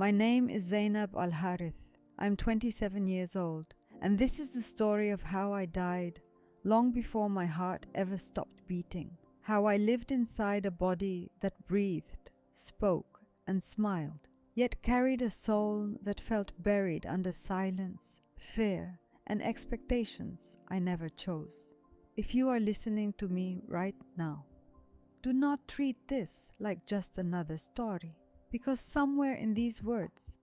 My name is Zainab Al-Harith. I'm 27 years old, and this is the story of how I died long before my heart ever stopped beating. How I lived inside a body that breathed, spoke, and smiled, yet carried a soul that felt buried under silence, fear, and expectations I never chose. If you are listening to me right now, do not treat this like just another story, because somewhere in these words,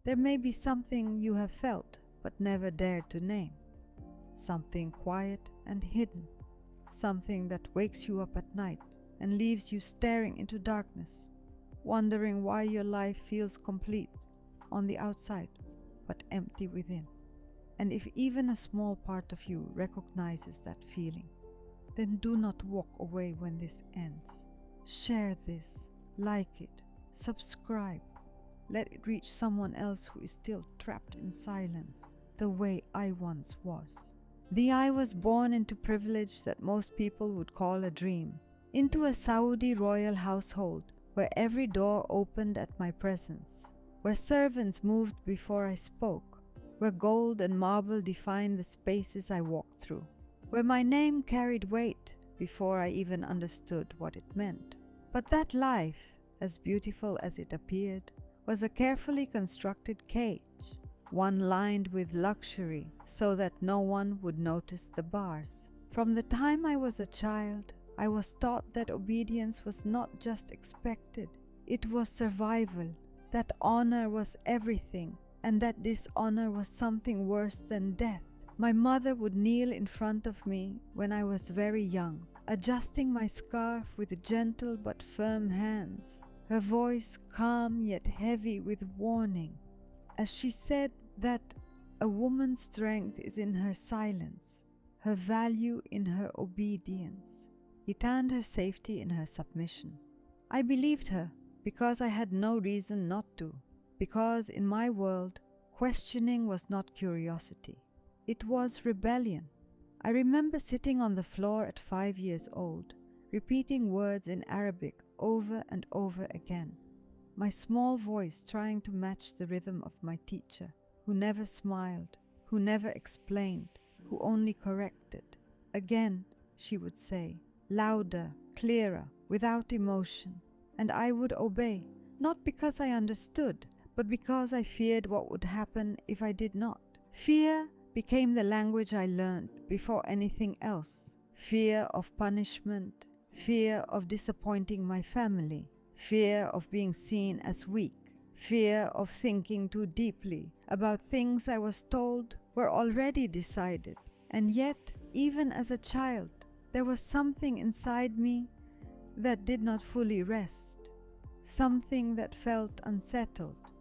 there may be something you have felt but never dared to name. Something quiet and hidden. Something that wakes you up at night and leaves you staring into darkness, wondering why your life feels complete on the outside but empty within. And if even a small part of you recognizes that feeling, then do not walk away when this ends. Share this, like it, subscribe. Let it reach someone else who is still trapped in silence, the way I once was. I was born into privilege that most people would call a dream, into a Saudi royal household where every door opened at my presence, where servants moved before I spoke, where gold and marble defined the spaces I walked through, where my name carried weight before I even understood what it meant. But that life, as beautiful as it appeared, was a carefully constructed cage, one lined with luxury so that no one would notice the bars. From the time I was a child, I was taught that obedience was not just expected, it was survival, that honor was everything, and that dishonor was something worse than death. My mother would kneel in front of me when I was very young, adjusting my scarf with gentle but firm hands, her voice calm yet heavy with warning, as she said that a woman's strength is in her silence, her value in her obedience, it and her safety in her submission. I believed her because I had no reason not to, because in my world, questioning was not curiosity. It was rebellion. I remember sitting on the floor at 5 years old, repeating words in Arabic over and over again, my small voice trying to match the rhythm of my teacher, who never smiled, who never explained, who only corrected. Again, she would say, louder, clearer, without emotion, and I would obey, not because I understood, but because I feared what would happen if I did not. Fear became the language I learned before anything else. Fear of punishment, fear of disappointing my family, fear of being seen as weak, fear of thinking too deeply about things I was told were already decided. And yet, even as a child, there was something inside me that did not fully rest, something that felt unsettled,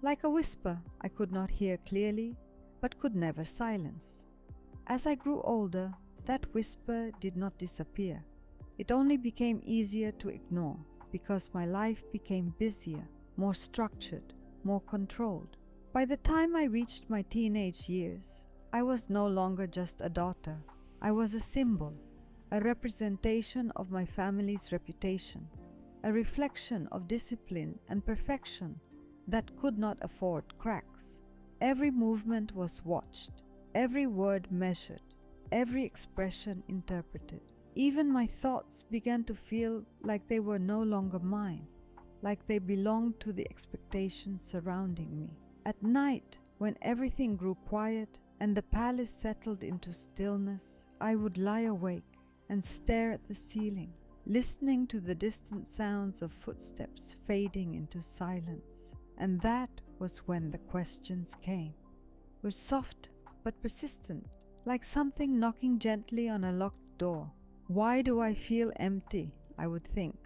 like a whisper I could not hear clearly, but could never silence. As I grew older, that whisper did not disappear. It only became easier to ignore because my life became busier, more structured, more controlled. By the time I reached my teenage years, I was no longer just a daughter. I was a symbol, a representation of my family's reputation, a reflection of discipline and perfection that could not afford cracks. Every movement was watched, every word measured, every expression interpreted. Even my thoughts began to feel like they were no longer mine, like they belonged to the expectations surrounding me. At night, when everything grew quiet and the palace settled into stillness, I would lie awake and stare at the ceiling, listening to the distant sounds of footsteps fading into silence. And that was when the questions came, were soft but persistent, like something knocking gently on a locked door. Why do I feel empty? I would think.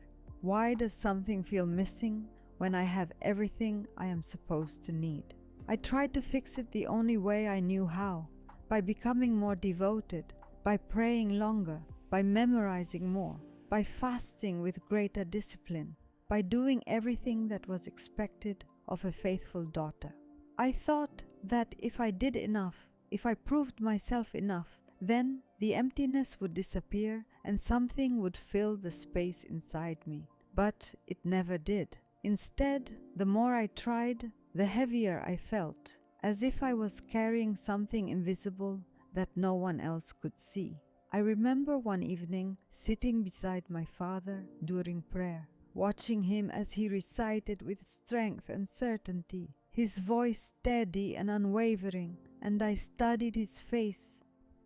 Why does something feel missing when I have everything I am supposed to need? I tried to fix it the only way I knew how, by becoming more devoted, by praying longer, by memorizing more, by fasting with greater discipline, by doing everything that was expected of a faithful daughter. I thought that if I did enough, if I proved myself enough, then the emptiness would disappear and something would fill the space inside me. But it never did. Instead, the more I tried, the heavier I felt, as if I was carrying something invisible that no one else could see. I remember one evening sitting beside my father during prayer, watching him as he recited with strength and certainty, his voice steady and unwavering, and I studied his face,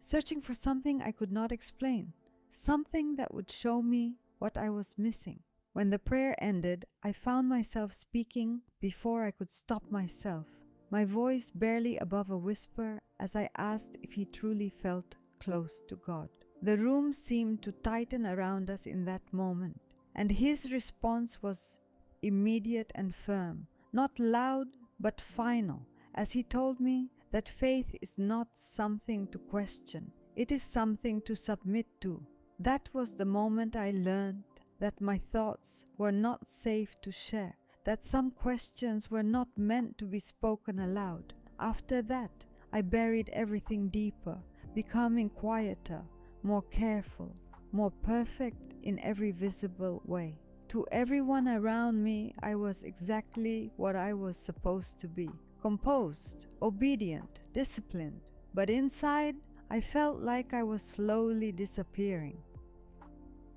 searching for something I could not explain, something that would show me what I was missing. When the prayer ended, I found myself speaking before I could stop myself, my voice barely above a whisper as I asked if he truly felt close to God. The room seemed to tighten around us in that moment, and his response was immediate and firm, not loud but final, as he told me that faith is not something to question, it is something to submit to. That was the moment I learned that my thoughts were not safe to share, that some questions were not meant to be spoken aloud. After that, I buried everything deeper, becoming quieter, more careful, more perfect in every visible way. To everyone around me, I was exactly what I was supposed to be: composed, obedient, disciplined. But inside, I felt like I was slowly disappearing,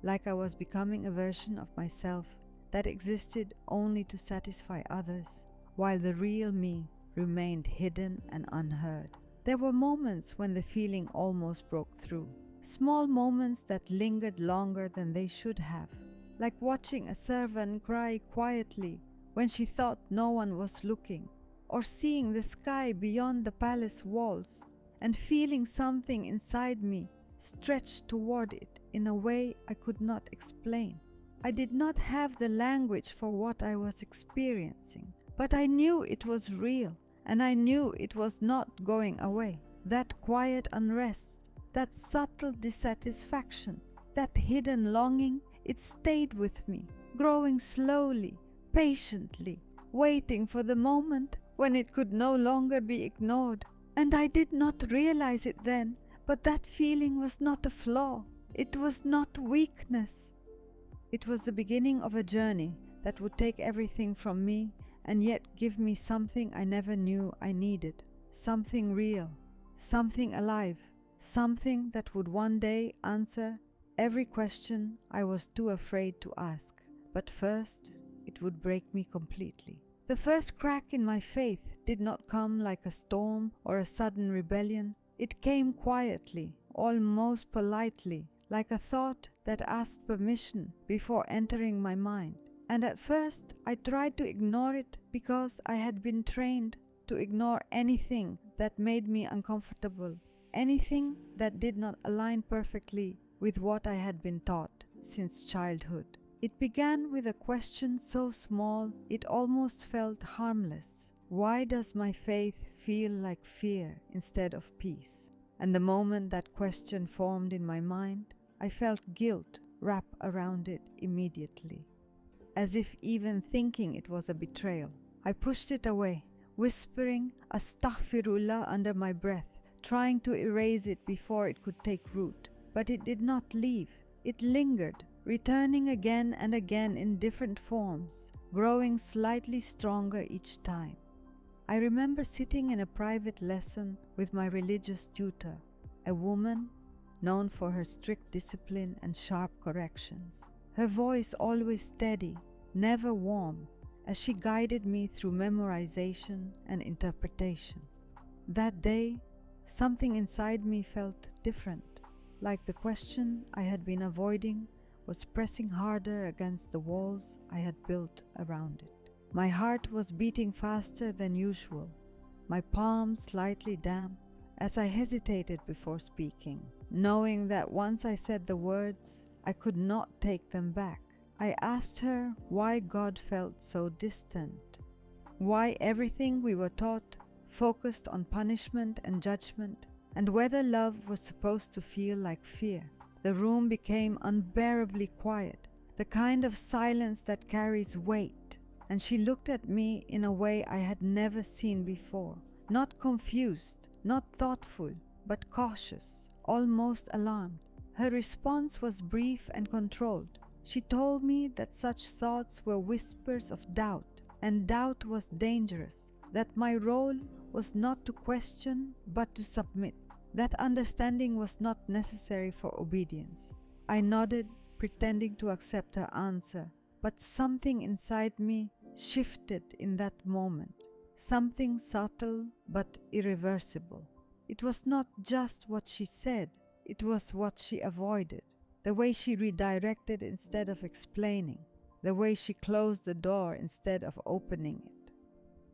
like I was becoming a version of myself that existed only to satisfy others, while the real me remained hidden and unheard. There were moments when the feeling almost broke through, small moments that lingered longer than they should have, like watching a servant cry quietly when she thought no one was looking, or seeing the sky beyond the palace walls and feeling something inside me stretched toward it in a way I could not explain. I did not have the language for what I was experiencing, but I knew it was real, and I knew it was not going away. That quiet unrest, that subtle dissatisfaction, that hidden longing, it stayed with me, growing slowly, patiently, waiting for the moment when it could no longer be ignored. And I did not realize it then, but that feeling was not a flaw. It was not weakness. It was the beginning of a journey that would take everything from me and yet give me something I never knew I needed. Something real, something alive, something that would one day answer every question I was too afraid to ask. But first, it would break me completely. The first crack in my faith did not come like a storm or a sudden rebellion. It came quietly, almost politely, like a thought that asked permission before entering my mind. And at first, I tried to ignore it because I had been trained to ignore anything that made me uncomfortable, anything that did not align perfectly with what I had been taught since childhood. It began with a question so small it almost felt harmless. Why does my faith feel like fear instead of peace? And the moment that question formed in my mind, I felt guilt wrap around it immediately, as if even thinking it was a betrayal. I pushed it away, whispering astaghfirullah under my breath, trying to erase it before it could take root. But it did not leave. It lingered, returning again and again in different forms, growing slightly stronger each time. I remember sitting in a private lesson with my religious tutor, a woman known for her strict discipline and sharp corrections. Her voice always steady, never warm, as she guided me through memorization and interpretation. That day, something inside me felt different, like the question I had been avoiding was pressing harder against the walls I had built around it. My heart was beating faster than usual, my palms slightly damp as I hesitated before speaking, knowing that once I said the words, I could not take them back. I asked her why God felt so distant, why everything we were taught focused on punishment and judgment, and whether love was supposed to feel like fear. The room became unbearably quiet, the kind of silence that carries weight, and she looked at me in a way I had never seen before, not confused, not thoughtful, but cautious, almost alarmed. Her response was brief and controlled. She told me that such thoughts were whispers of doubt, and doubt was dangerous. that my role was not to question but to submit, that understanding was not necessary for obedience. I nodded, pretending to accept her answer, but something inside me shifted in that moment, something subtle but irreversible. It was not just what she said, it was what she avoided, the way she redirected instead of explaining, the way she closed the door instead of opening it.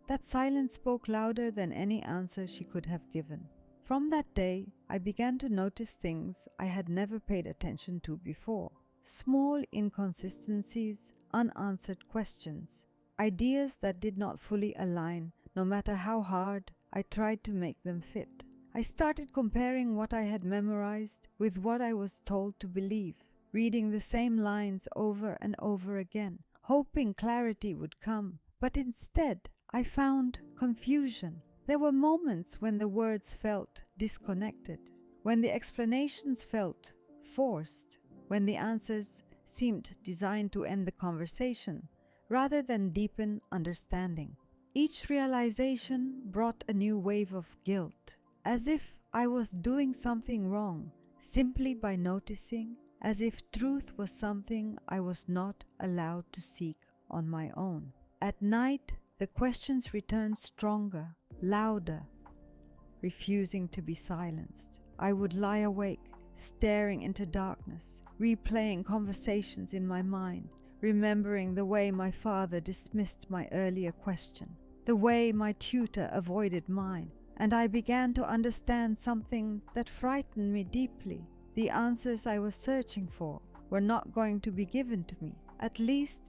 That silence spoke louder than any answer she could have given. From that day, I began to notice things I had never paid attention to before. Small inconsistencies, unanswered questions, ideas that did not fully align, no matter how hard I tried to make them fit. I started comparing what I had memorized with what I was told to believe, reading the same lines over and over again, hoping clarity would come. But instead, I found confusion. There were moments when the words felt disconnected, when the explanations felt forced, when the answers seemed designed to end the conversation rather than deepen understanding. Each realization brought a new wave of guilt, as if I was doing something wrong simply by noticing, as if truth was something I was not allowed to seek on my own. At night, the questions returned stronger, louder, refusing to be silenced. I would lie awake, staring into darkness, replaying conversations in my mind, remembering the way my father dismissed my earlier question, the way my tutor avoided mine, and I began to understand something that frightened me deeply. The answers I was searching for were not going to be given to me, at least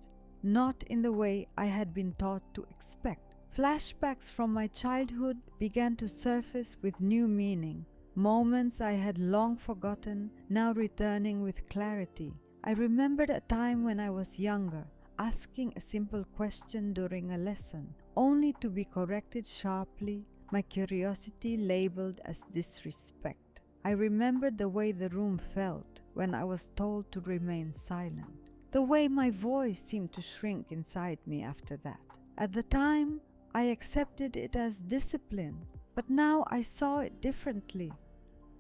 not in the way I had been taught to expect. Flashbacks from my childhood began to surface with new meaning. Moments I had long forgotten, now returning with clarity. I remembered a time when I was younger, asking a simple question during a lesson, only to be corrected sharply, my curiosity labeled as disrespect. I remembered the way the room felt when I was told to remain silent, the way my voice seemed to shrink inside me after that. At the time, I accepted it as discipline, but now I saw it differently.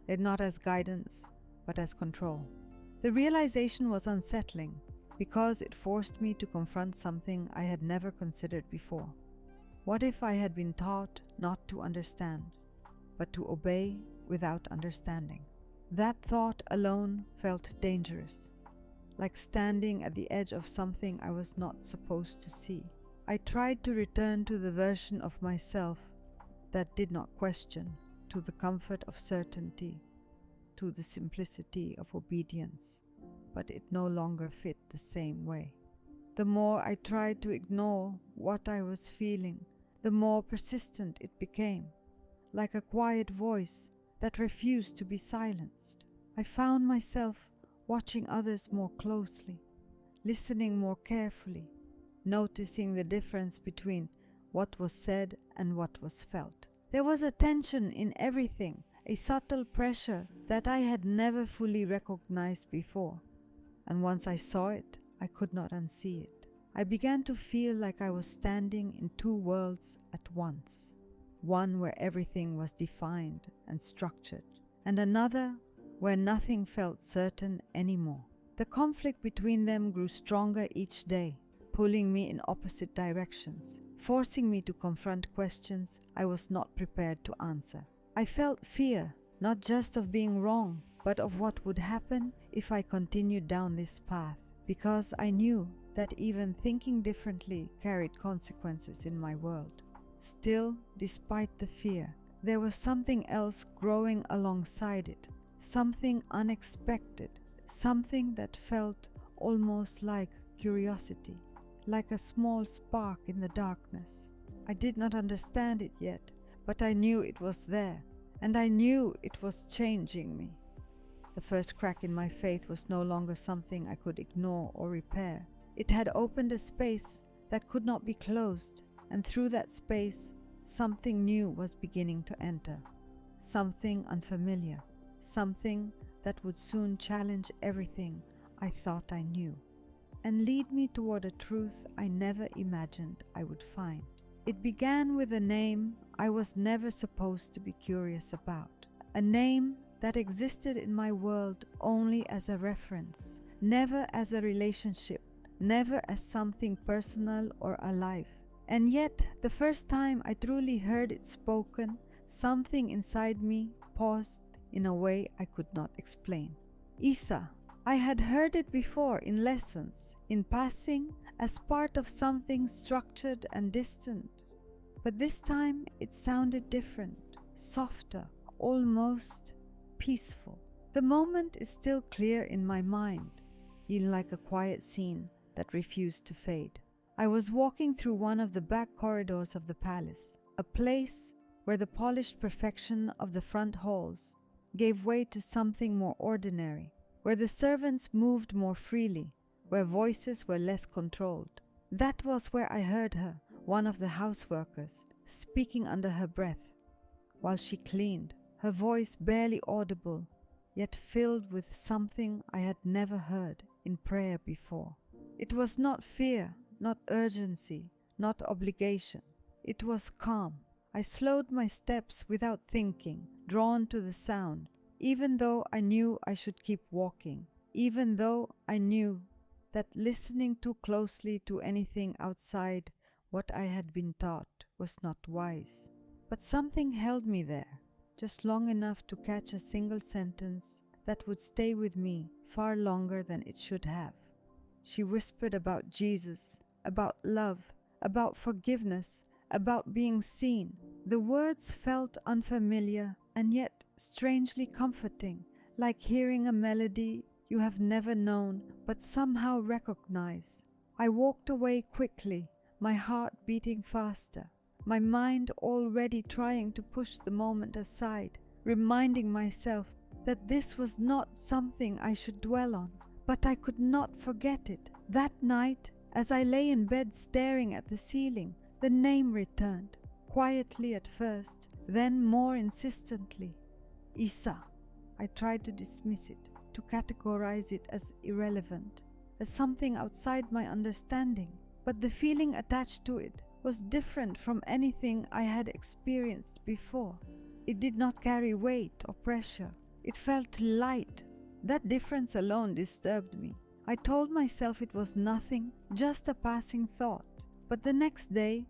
Not as guidance, but as control. The realization was unsettling because it forced me to confront something I had never considered before. What if I had been taught not to understand, but to obey without understanding? That thought alone felt dangerous, like standing at the edge of something I was not supposed to see. I tried to return to the version of myself that did not question, to the comfort of certainty, to the simplicity of obedience, but it no longer fit the same way. The more I tried to ignore what I was feeling, the more persistent it became, like a quiet voice that refused to be silenced. I found myself watching others more closely, listening more carefully, noticing the difference between what was said and what was felt. There was a tension in everything, a subtle pressure that I had never fully recognized before. And once I saw it, I could not unsee it. I began to feel like I was standing in two worlds at once. One where everything was defined and structured, and another where nothing felt certain anymore. The conflict between them grew stronger each day, pulling me in opposite directions, forcing me to confront questions I was not prepared to answer. I felt fear, not just of being wrong, but of what would happen if I continued down this path, because I knew that even thinking differently carried consequences in my world. Still, despite the fear, there was something else growing alongside it, something unexpected, something that felt almost like curiosity, like a small spark in the darkness. I did not understand it yet, but I knew it was there, and I knew it was changing me. The first crack in my faith was no longer something I could ignore or repair. It had opened a space that could not be closed, and through that space, something new was beginning to enter. Something unfamiliar, something that would soon challenge everything I thought I knew, and lead me toward a truth I never imagined I would find. It began with a name I was never supposed to be curious about, a name that existed in my world only as a reference, never as a relationship, never as something personal or alive. And yet, the first time I truly heard it spoken, something inside me paused in a way I could not explain. Isa. I had heard it before in lessons, in passing, as part of something structured and distant. But this time it sounded different, softer, almost peaceful. The moment is still clear in my mind, like a quiet scene that refused to fade. I was walking through one of the back corridors of the palace, a place where the polished perfection of the front halls gave way to something more ordinary, where the servants moved more freely, where voices were less controlled. That was where I heard her, one of the houseworkers, speaking under her breath, while she cleaned, her voice barely audible, yet filled with something I had never heard in prayer before. It was not fear, not urgency, not obligation. It was calm. I slowed my steps without thinking, drawn to the sound, even though I knew I should keep walking, even though I knew that listening too closely to anything outside what I had been taught was not wise. But something held me there, just long enough to catch a single sentence that would stay with me far longer than it should have. She whispered about Jesus, about love, about forgiveness, about being seen. The words felt unfamiliar and yet strangely comforting, like hearing a melody you have never known but somehow recognize. I walked away quickly, my heart beating faster, my mind already trying to push the moment aside, reminding myself that this was not something I should dwell on. But I could not forget it. That night, as I lay in bed staring at the ceiling, the name returned, quietly at first, then more insistently. Isa. I tried to dismiss it, to categorize it as irrelevant, as something outside my understanding, but the feeling attached to it was different from anything I had experienced before. It did not carry weight or pressure. It felt light. That difference alone disturbed me. I told myself it was nothing, just a passing thought. But the next day,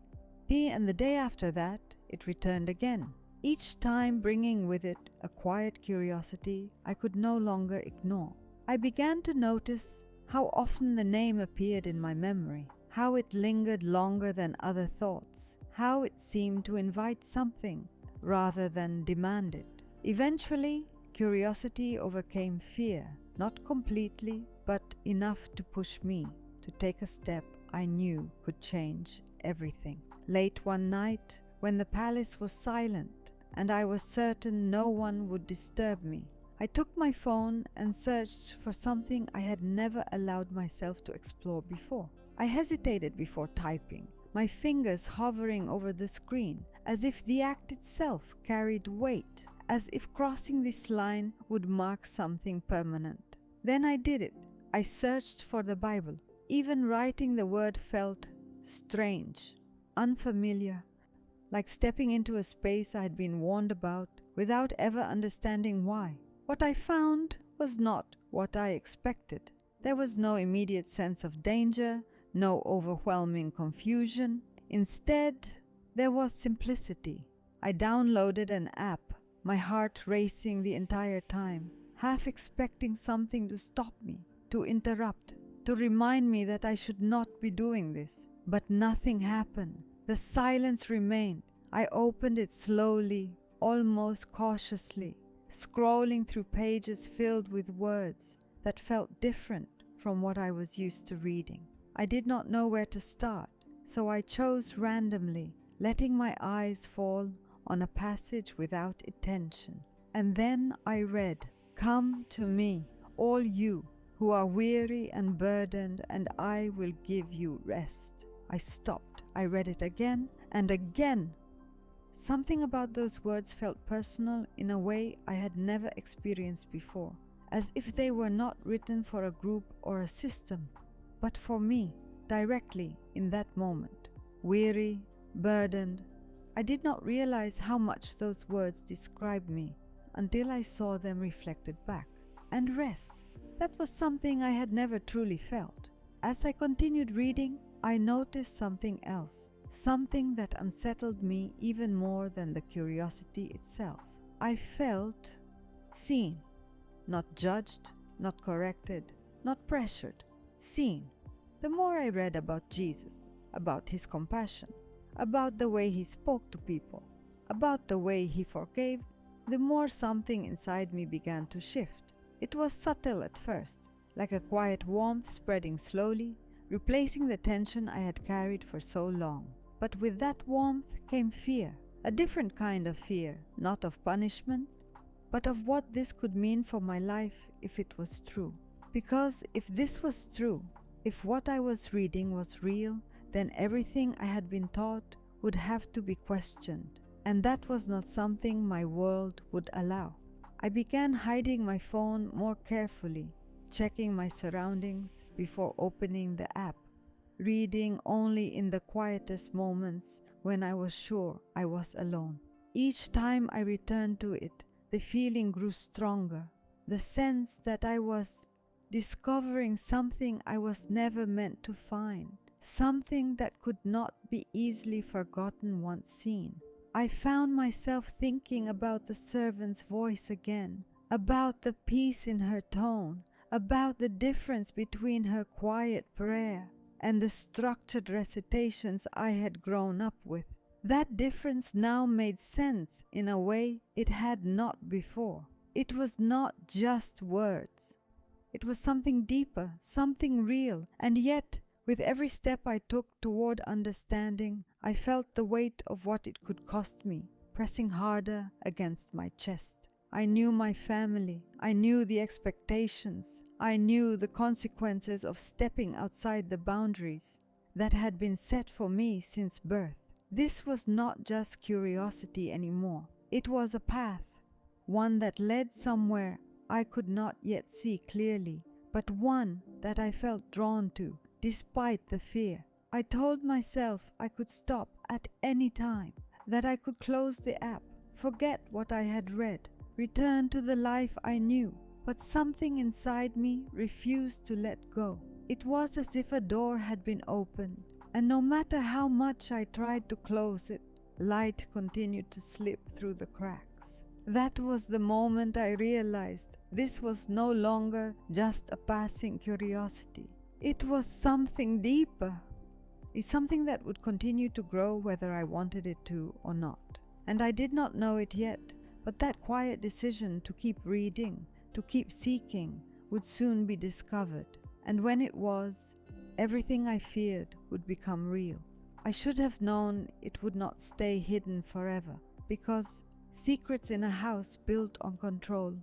and the day after that, it returned again, each time bringing with it a quiet curiosity I could no longer ignore. I began to notice how often the name appeared in my memory, how it lingered longer than other thoughts, how it seemed to invite something rather than demand it. Eventually, curiosity overcame fear, not completely, but enough to push me to take a step I knew could change everything. Late one night, when the palace was silent and I was certain no one would disturb me, I took my phone and searched for something I had never allowed myself to explore before. I hesitated before typing, my fingers hovering over the screen, as if the act itself carried weight, as if crossing this line would mark something permanent. Then I did it. I searched for the Bible. Even writing the word felt strange, unfamiliar, like stepping into a space I had been warned about without ever understanding why. What I found was not what I expected. There was no immediate sense of danger, no overwhelming confusion. Instead, there was simplicity. I downloaded an app, my heart racing the entire time, half expecting something to stop me, to interrupt, to remind me that I should not be doing this. But nothing happened. The silence remained. I opened it slowly, almost cautiously, scrolling through pages filled with words that felt different from what I was used to reading. I did not know where to start, so I chose randomly, letting my eyes fall on a passage without intention. And then I read, "Come to me, all you who are weary and burdened, and I will give you rest." I stopped. I read it again and again. Something about those words felt personal in a way I had never experienced before, as if they were not written for a group or a system, but for me, directly in that moment. Weary, burdened. I did not realize how much those words described me until I saw them reflected back. And rest. That was something I had never truly felt. As I continued reading, I noticed something else, something that unsettled me even more than the curiosity itself. I felt seen, not judged, not corrected, not pressured, seen. The more I read about Jesus, about his compassion, about the way he spoke to people, about the way he forgave, the more something inside me began to shift. It was subtle at first, like a quiet warmth spreading slowly, replacing the tension I had carried for so long. But with that warmth came fear, a different kind of fear, not of punishment, but of what this could mean for my life if it was true. Because if this was true, if what I was reading was real, then everything I had been taught would have to be questioned, and that was not something my world would allow. I began hiding my phone more carefully, checking my surroundings before opening the app, reading only in the quietest moments when I was sure I was alone. Each time I returned to it, the feeling grew stronger, the sense that I was discovering something I was never meant to find, something that could not be easily forgotten once seen. I found myself thinking about the servant's voice again, about the peace in her tone, about the difference between her quiet prayer and the structured recitations I had grown up with. That difference now made sense in a way it had not before. It was not just words. It was something deeper, something real, and yet, with every step I took toward understanding, I felt the weight of what it could cost me, pressing harder against my chest. I knew my family, I knew the expectations, I knew the consequences of stepping outside the boundaries that had been set for me since birth. This was not just curiosity anymore. It was a path, one that led somewhere I could not yet see clearly, but one that I felt drawn to, despite the fear. I told myself I could stop at any time, that I could close the app, forget what I had read, return to the life I knew, but something inside me refused to let go. It was as if a door had been opened, and no matter how much I tried to close it, light continued to slip through the cracks. That was the moment I realized this was no longer just a passing curiosity. It was something deeper. It's something that would continue to grow whether I wanted it to or not. And I did not know it yet, but that quiet decision to keep reading, to keep seeking, would soon be discovered. And when it was, everything I feared would become real. I should have known it would not stay hidden forever, because secrets in a house built on control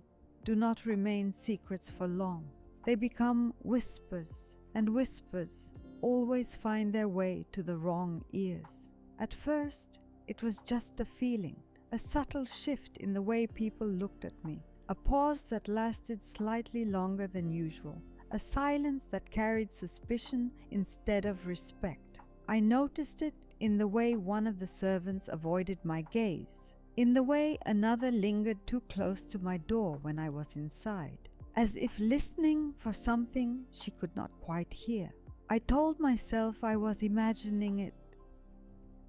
do not remain secrets for long. They become whispers, and whispers always find their way to the wrong ears. At first, it was just a feeling, a subtle shift in the way people looked at me, a pause that lasted slightly longer than usual, a silence that carried suspicion instead of respect. I noticed it in the way one of the servants avoided my gaze, in the way another lingered too close to my door when I was inside, as if listening for something she could not quite hear. I told myself I was imagining it,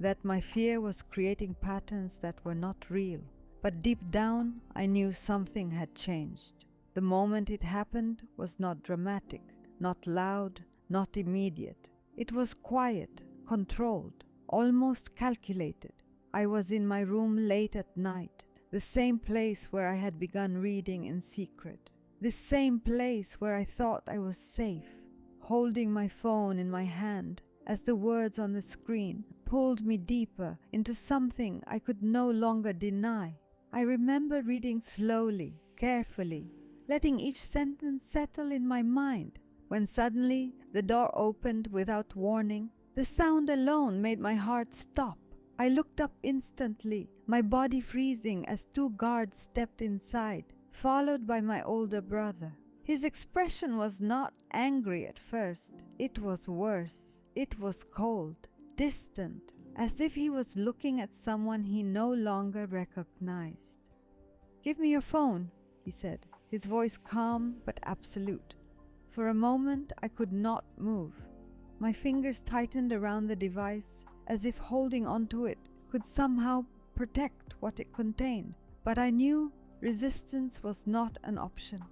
that my fear was creating patterns that were not real, but deep down I knew something had changed. The moment it happened was not dramatic, not loud, not immediate. It was quiet, controlled, almost calculated. I was in my room late at night, the same place where I had begun reading in secret, the same place where I thought I was safe, holding my phone in my hand as the words on the screen pulled me deeper into something I could no longer deny. I remember reading slowly, carefully, letting each sentence settle in my mind, when suddenly the door opened without warning. The sound alone made my heart stop. I looked up instantly, my body freezing as two guards stepped inside, followed by my older brother. His expression was not angry at first. It was worse. It was cold, distant, as if he was looking at someone he no longer recognized. "Give me your phone," he said, his voice calm but absolute. For a moment I could not move. My fingers tightened around the device as if holding onto it could somehow protect what it contained, but I knew resistance was not an option.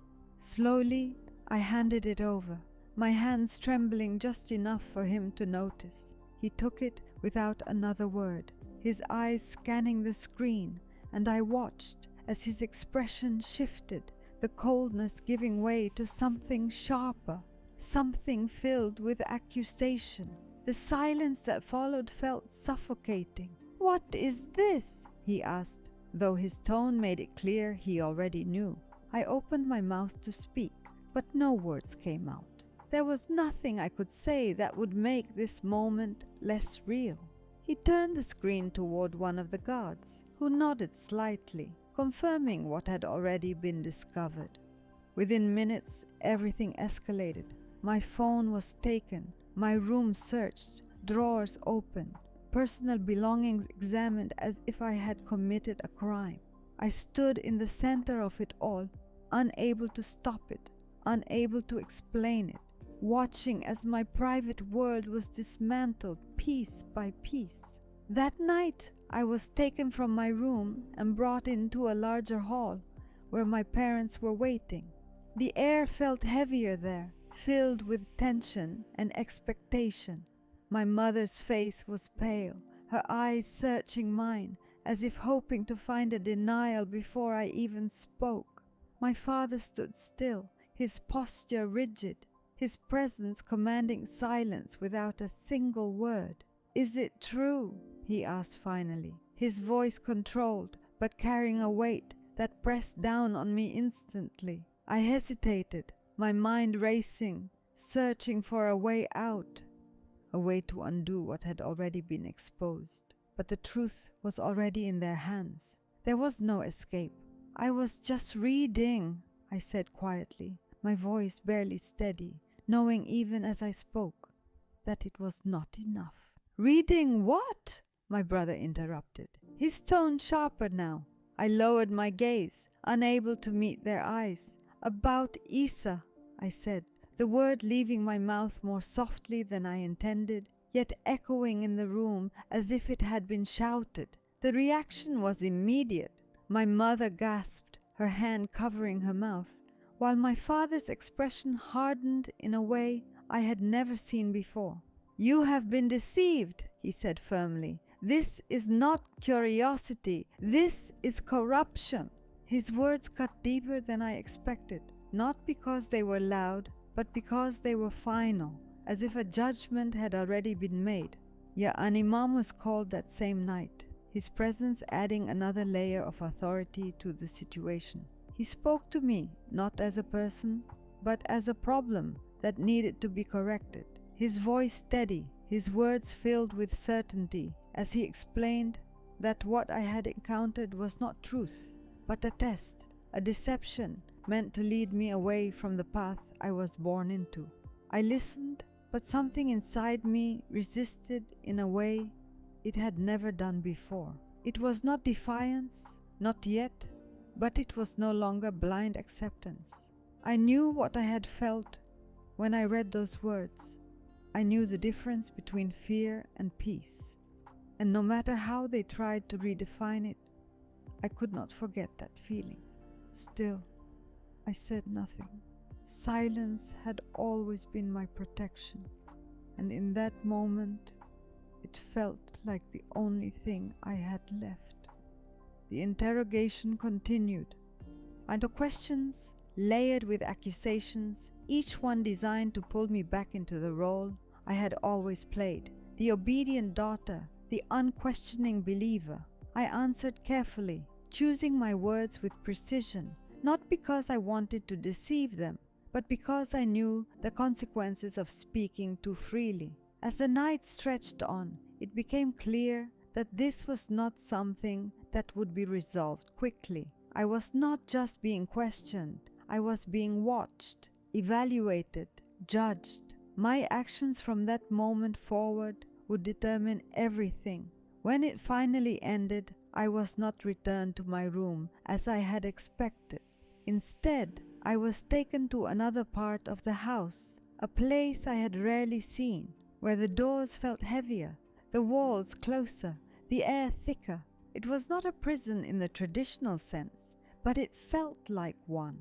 Slowly, I handed it over, my hands trembling just enough for him to notice. He took it without another word, his eyes scanning the screen, and I watched as his expression shifted, the coldness giving way to something sharper, something filled with accusation. The silence that followed felt suffocating. "What is this?" he asked, though his tone made it clear he already knew. I opened my mouth to speak, but no words came out. There was nothing I could say that would make this moment less real. He turned the screen toward one of the guards, who nodded slightly, confirming what had already been discovered. Within minutes, everything escalated. My phone was taken, my room searched, drawers opened, personal belongings examined as if I had committed a crime. I stood in the center of it all, unable to stop it, unable to explain it, watching as my private world was dismantled piece by piece. That night, I was taken from my room and brought into a larger hall where my parents were waiting. The air felt heavier there, filled with tension and expectation. My mother's face was pale, her eyes searching mine, as if hoping to find a denial before I even spoke. My father stood still, his posture rigid, his presence commanding silence without a single word. "Is it true?" he asked finally, his voice controlled, but carrying a weight that pressed down on me instantly. I hesitated, my mind racing, searching for a way out, a way to undo what had already been exposed. But the truth was already in their hands. There was no escape. "I was just reading," I said quietly, my voice barely steady, knowing even as I spoke that it was not enough. "Reading what?" my brother interrupted, his tone sharper now. I lowered my gaze, unable to meet their eyes. "About Isa," I said, the word leaving my mouth more softly than I intended, yet echoing in the room as if it had been shouted. The reaction was immediate. My mother gasped, her hand covering her mouth, while my father's expression hardened in a way I had never seen before. "You have been deceived," he said firmly. "This is not curiosity. This is corruption." His words cut deeper than I expected, not because they were loud, but because they were final, as if a judgment had already been made. An imam was called that same night, his presence adding another layer of authority to the situation. He spoke to me, not as a person, but as a problem that needed to be corrected. His voice steady, his words filled with certainty, as he explained that what I had encountered was not truth, but a test, a deception meant to lead me away from the path I was born into. I listened, but something inside me resisted in a way it had never done before. It was not defiance, not yet, but it was no longer blind acceptance. I knew what I had felt when I read those words. I knew the difference between fear and peace, and no matter how they tried to redefine it, I could not forget that feeling. Still, I said nothing. Silence had always been my protection, and in that moment, it felt like the only thing I had left. The interrogation continued, and the questions, layered with accusations, each one designed to pull me back into the role I had always played, the obedient daughter, the unquestioning believer. I answered carefully, choosing my words with precision, not because I wanted to deceive them, but because I knew the consequences of speaking too freely. As the night stretched on, it became clear that this was not something that would be resolved quickly. I was not just being questioned, I was being watched, evaluated, judged. My actions from that moment forward would determine everything. When it finally ended, I was not returned to my room as I had expected. Instead, I was taken to another part of the house, a place I had rarely seen, where the doors felt heavier, the walls closer, the air thicker. It was not a prison in the traditional sense, but it felt like one.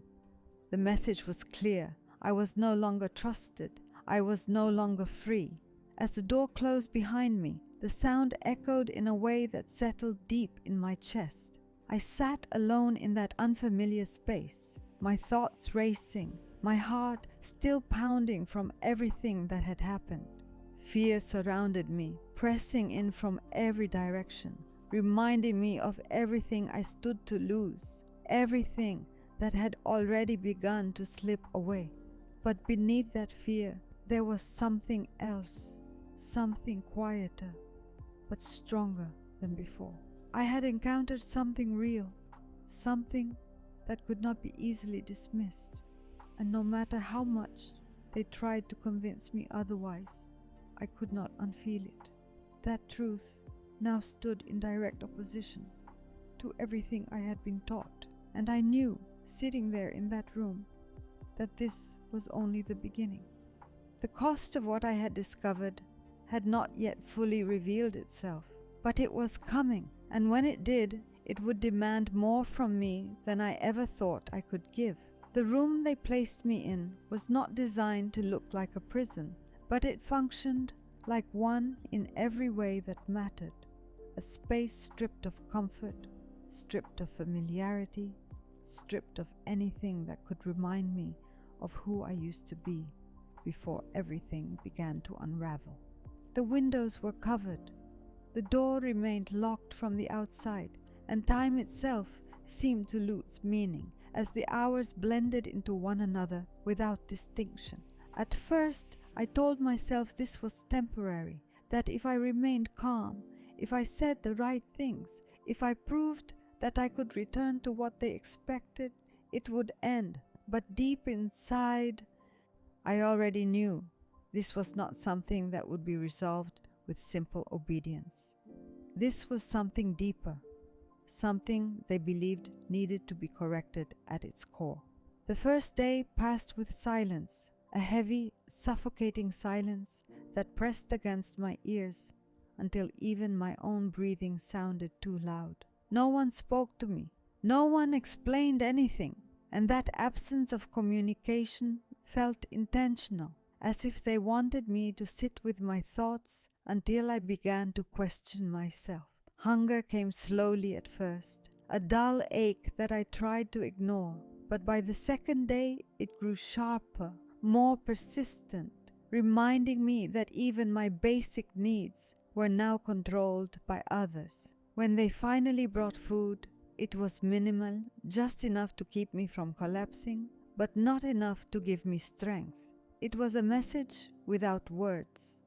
The message was clear. I was no longer trusted. I was no longer free. As the door closed behind me, the sound echoed in a way that settled deep in my chest. I sat alone in that unfamiliar space, my thoughts racing, my heart still pounding from everything that had happened. Fear surrounded me, pressing in from every direction, reminding me of everything I stood to lose, everything that had already begun to slip away. But beneath that fear, there was something else, something quieter, but stronger than before. I had encountered something real, something that could not be easily dismissed, and no matter how much they tried to convince me otherwise, I could not unfeel it. That truth now stood in direct opposition to everything I had been taught, and I knew, sitting there in that room, that this was only the beginning. The cost of what I had discovered had not yet fully revealed itself, but it was coming, and when it did, it would demand more from me than I ever thought I could give. The room they placed me in was not designed to look like a prison, but it functioned like one in every way that mattered. A space stripped of comfort, stripped of familiarity, stripped of anything that could remind me of who I used to be before everything began to unravel. The windows were covered. The door remained locked from the outside, and time itself seemed to lose meaning as the hours blended into one another without distinction. At first, I told myself this was temporary, that if I remained calm, if I said the right things, if I proved that I could return to what they expected, it would end. But deep inside, I already knew this was not something that would be resolved with simple obedience. This was something deeper, something they believed needed to be corrected at its core. The first day passed with silence, a heavy, suffocating silence that pressed against my ears until even my own breathing sounded too loud. No one spoke to me. No one explained anything, and that absence of communication felt intentional, as if they wanted me to sit with my thoughts until I began to question myself. Hunger came slowly at first, a dull ache that I tried to ignore, but by the second day it grew sharper, more persistent, reminding me that even my basic needs were now controlled by others. When they finally brought food, it was minimal, just enough to keep me from collapsing, but not enough to give me strength. It was a message without words.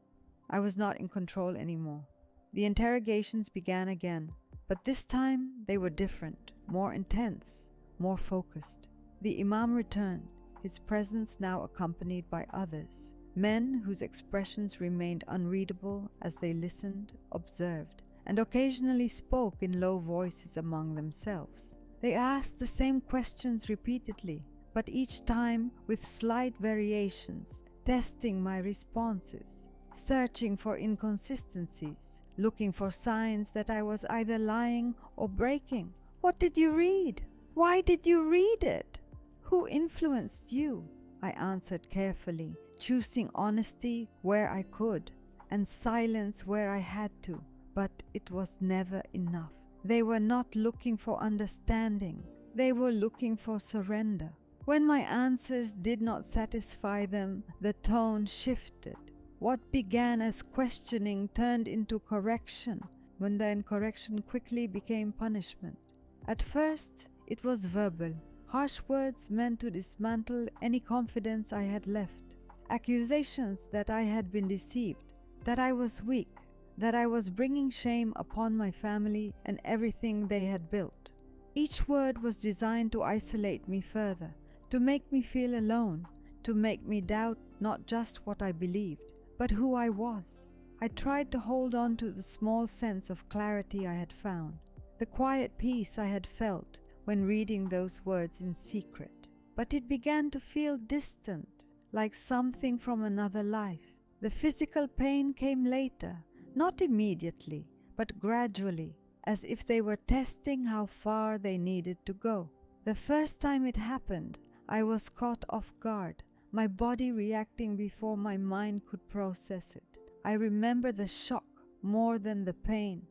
I was not in control anymore. The interrogations began again, but this time they were different, more intense, more focused. The Imam returned, his presence now accompanied by others, men whose expressions remained unreadable as they listened, observed, and occasionally spoke in low voices among themselves. They asked the same questions repeatedly, but each time with slight variations, testing my responses, searching for inconsistencies, looking for signs that I was either lying or breaking. What did you read? Why did you read it? Who influenced you? I answered carefully, choosing honesty where I could and silence where I had to, but it was never enough. They were not looking for understanding. They were looking for surrender. When my answers did not satisfy them, the tone shifted. What began as questioning turned into correction, when then correction quickly became punishment. At first, it was verbal, harsh words meant to dismantle any confidence I had left, accusations that I had been deceived, that I was weak, that I was bringing shame upon my family and everything they had built. Each word was designed to isolate me further, to make me feel alone, to make me doubt not just what I believed, but who I was. I tried to hold on to the small sense of clarity I had found, the quiet peace I had felt when reading those words in secret. But it began to feel distant, like something from another life. The physical pain came later, not immediately, but gradually, as if they were testing how far they needed to go. The first time it happened, I was caught off guard, my body reacting before my mind could process it. I remember the shock more than the pain,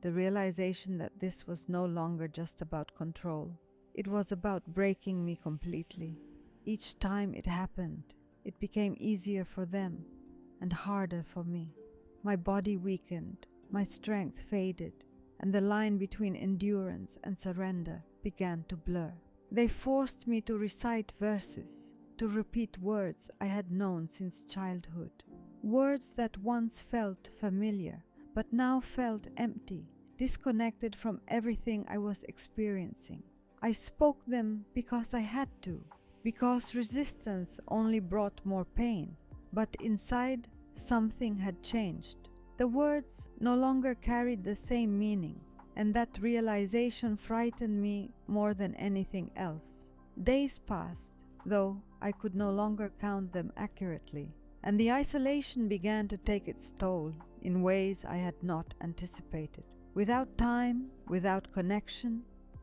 the realization that this was no longer just about control. It was about breaking me completely. Each time it happened, it became easier for them and harder for me. My body weakened, my strength faded, and the line between endurance and surrender began to blur. They forced me to recite verses, to repeat words I had known since childhood. Words that once felt familiar, but now felt empty, disconnected from everything I was experiencing. I spoke them because I had to, because resistance only brought more pain, but inside something had changed. The words no longer carried the same meaning, and that realization frightened me more than anything else. Days passed, though I could no longer count them accurately, and the isolation began to take its toll in ways I had not anticipated. Without time, without connection,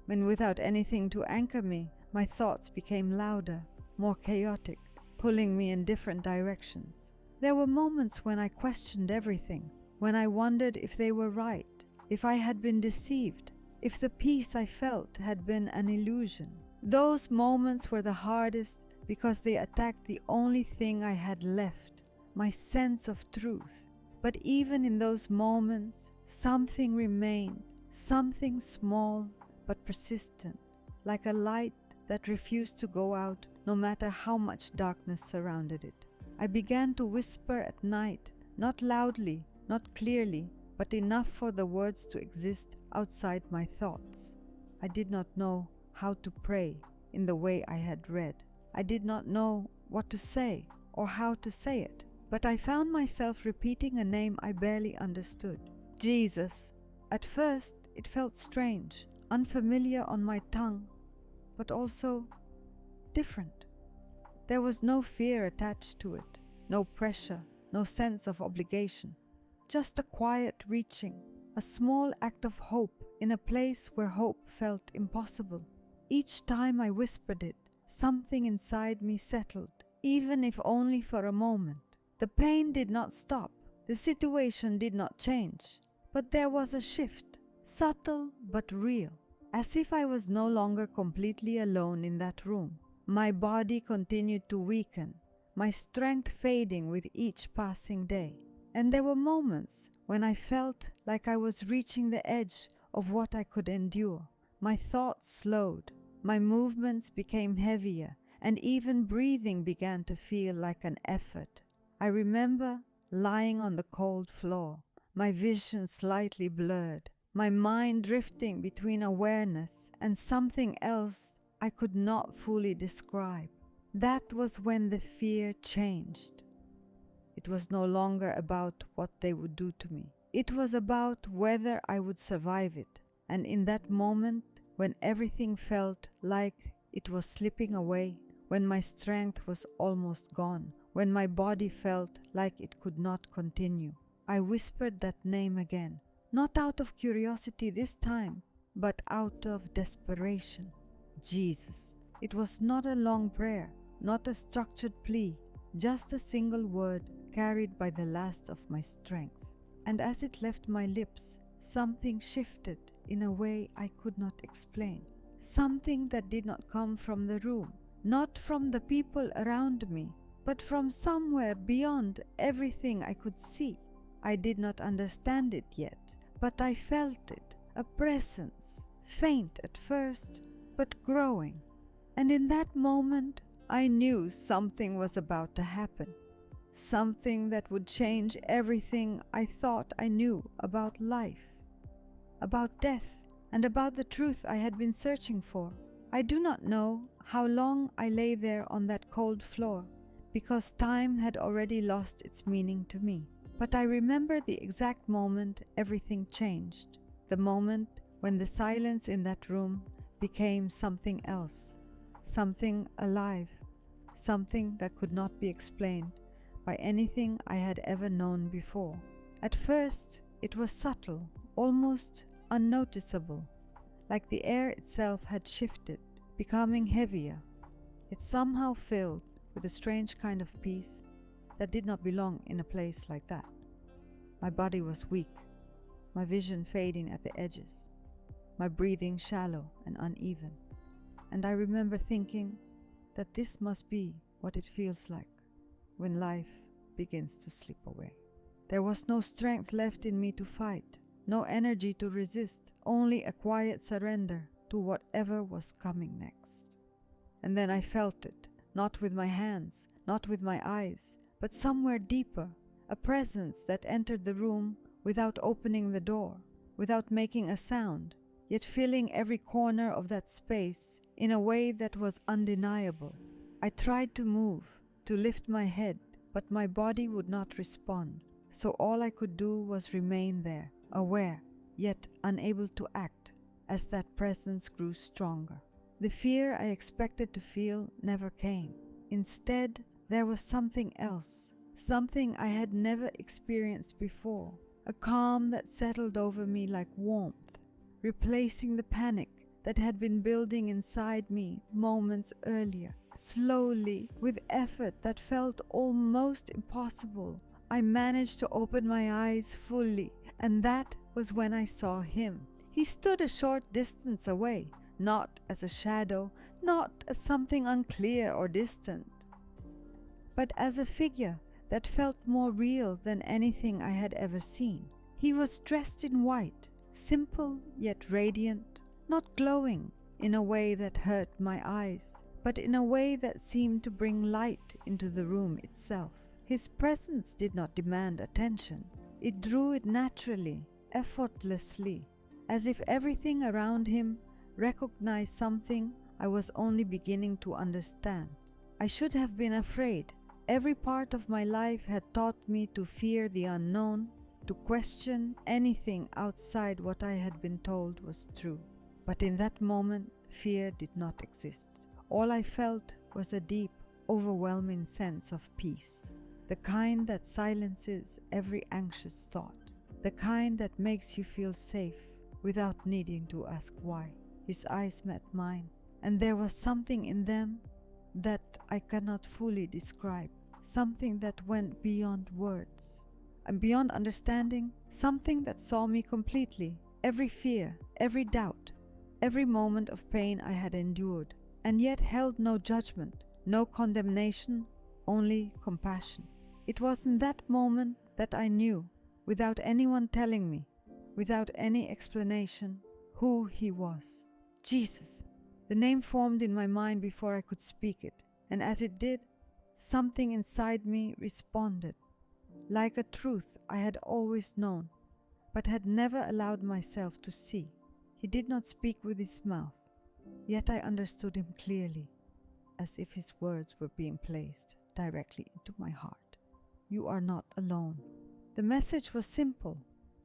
and without anything to anchor me, my thoughts became louder, more chaotic, pulling me in different directions. There were moments when I questioned everything, when I wondered if they were right, if I had been deceived, if the peace I felt had been an illusion. Those moments were the hardest because they attacked the only thing I had left, my sense of truth. But even in those moments, something remained, something small but persistent, like a light that refused to go out no matter how much darkness surrounded it. I began to whisper at night, not loudly, not clearly, but enough for the words to exist outside my thoughts. I did not know how to pray in the way I had read. I did not know what to say or how to say it, but I found myself repeating a name I barely understood. Jesus. At first, it felt strange, unfamiliar on my tongue, but also different. There was no fear attached to it, no pressure, no sense of obligation. Just a quiet reaching, a small act of hope in a place where hope felt impossible. Each time I whispered it, something inside me settled, even if only for a moment. The pain did not stop, the situation did not change, but there was a shift, subtle but real, as if I was no longer completely alone in that room. My body continued to weaken, my strength fading with each passing day. And there were moments when I felt like I was reaching the edge of what I could endure. My thoughts slowed, my movements became heavier, and even breathing began to feel like an effort. I remember lying on the cold floor, my vision slightly blurred, my mind drifting between awareness and something else I could not fully describe. That was when the fear changed. It was no longer about what they would do to me. It was about whether I would survive it. And in that moment, when everything felt like it was slipping away, when my strength was almost gone, when my body felt like it could not continue, I whispered that name again, not out of curiosity this time, but out of desperation. Jesus. It was not a long prayer, not a structured plea, just a single word carried by the last of my strength. And as it left my lips, something shifted in a way I could not explain. Something that did not come from the room, not from the people around me, but from somewhere beyond everything I could see. I did not understand it yet, but I felt it, a presence, faint at first, but growing. And in that moment, I knew something was about to happen. Something that would change everything I thought I knew about life, about death, and about the truth I had been searching for. I do not know how long I lay there on that cold floor, because time had already lost its meaning to me. But I remember the exact moment everything changed. The moment when the silence in that room became something else. Something alive. Something that could not be explained by anything I had ever known before. At first, it was subtle, almost unnoticeable, like the air itself had shifted, becoming heavier. It somehow filled with a strange kind of peace that did not belong in a place like that. My body was weak, my vision fading at the edges, my breathing shallow and uneven. And I remember thinking that this must be what it feels like when life begins to slip away. There was no strength left in me to fight, no energy to resist, only a quiet surrender to whatever was coming next. And then I felt it, not with my hands, not with my eyes, but somewhere deeper, a presence that entered the room without opening the door, without making a sound, yet filling every corner of that space in a way that was undeniable. I tried to move, to lift my head, but my body would not respond, so all I could do was remain there, aware, yet unable to act, as that presence grew stronger. The fear I expected to feel never came. Instead, there was something else, something I had never experienced before, a calm that settled over me like warmth, replacing the panic that had been building inside me moments earlier. Slowly, with effort that felt almost impossible, I managed to open my eyes fully, and that was when I saw him. He stood a short distance away, not as a shadow, not as something unclear or distant, but as a figure that felt more real than anything I had ever seen. He was dressed in white, simple yet radiant, not glowing in a way that hurt my eyes, but in a way that seemed to bring light into the room itself. His presence did not demand attention. It drew it naturally, effortlessly, as if everything around him recognized something I was only beginning to understand. I should have been afraid. Every part of my life had taught me to fear the unknown, to question anything outside what I had been told was true. But in that moment, fear did not exist. All I felt was a deep, overwhelming sense of peace, the kind that silences every anxious thought, the kind that makes you feel safe without needing to ask why. His eyes met mine, and there was something in them that I cannot fully describe, something that went beyond words and beyond understanding, something that saw me completely, every fear, every doubt, every moment of pain I had endured, and yet held no judgment, no condemnation, only compassion. It was in that moment that I knew, without anyone telling me, without any explanation, who he was. Jesus. The name formed in my mind before I could speak it, and as it did, something inside me responded, like a truth I had always known, but had never allowed myself to see. He did not speak with his mouth, yet I understood him clearly, as if his words were being placed directly into my heart. You are not alone. The message was simple,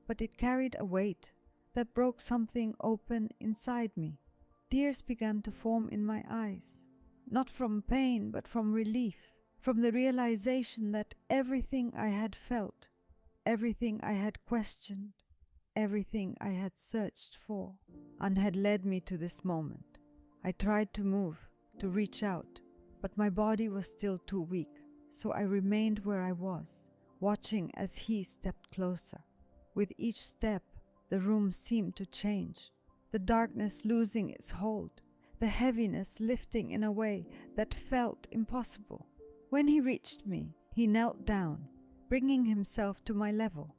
but it carried a weight that broke something open inside me. Tears began to form in my eyes, not from pain, but from relief, from the realization that everything I had felt, everything I had questioned, everything I had searched for, and had led me to this moment. I tried to move, to reach out, but my body was still too weak, so I remained where I was, watching as he stepped closer. With each step, the room seemed to change, the darkness losing its hold, the heaviness lifting in a way that felt impossible. When he reached me, he knelt down, bringing himself to my level,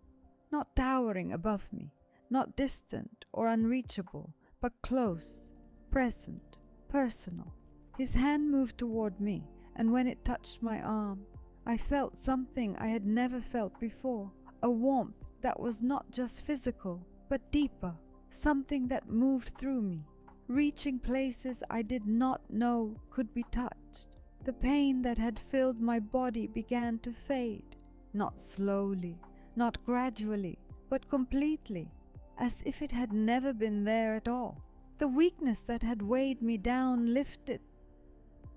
not towering above me, not distant or unreachable, but close, present, personal. His hand moved toward me, and when it touched my arm, I felt something I had never felt before, a warmth that was not just physical, but deeper, something that moved through me, reaching places I did not know could be touched. The pain that had filled my body began to fade, not slowly, not gradually, but completely, as if it had never been there at all. The weakness that had weighed me down lifted,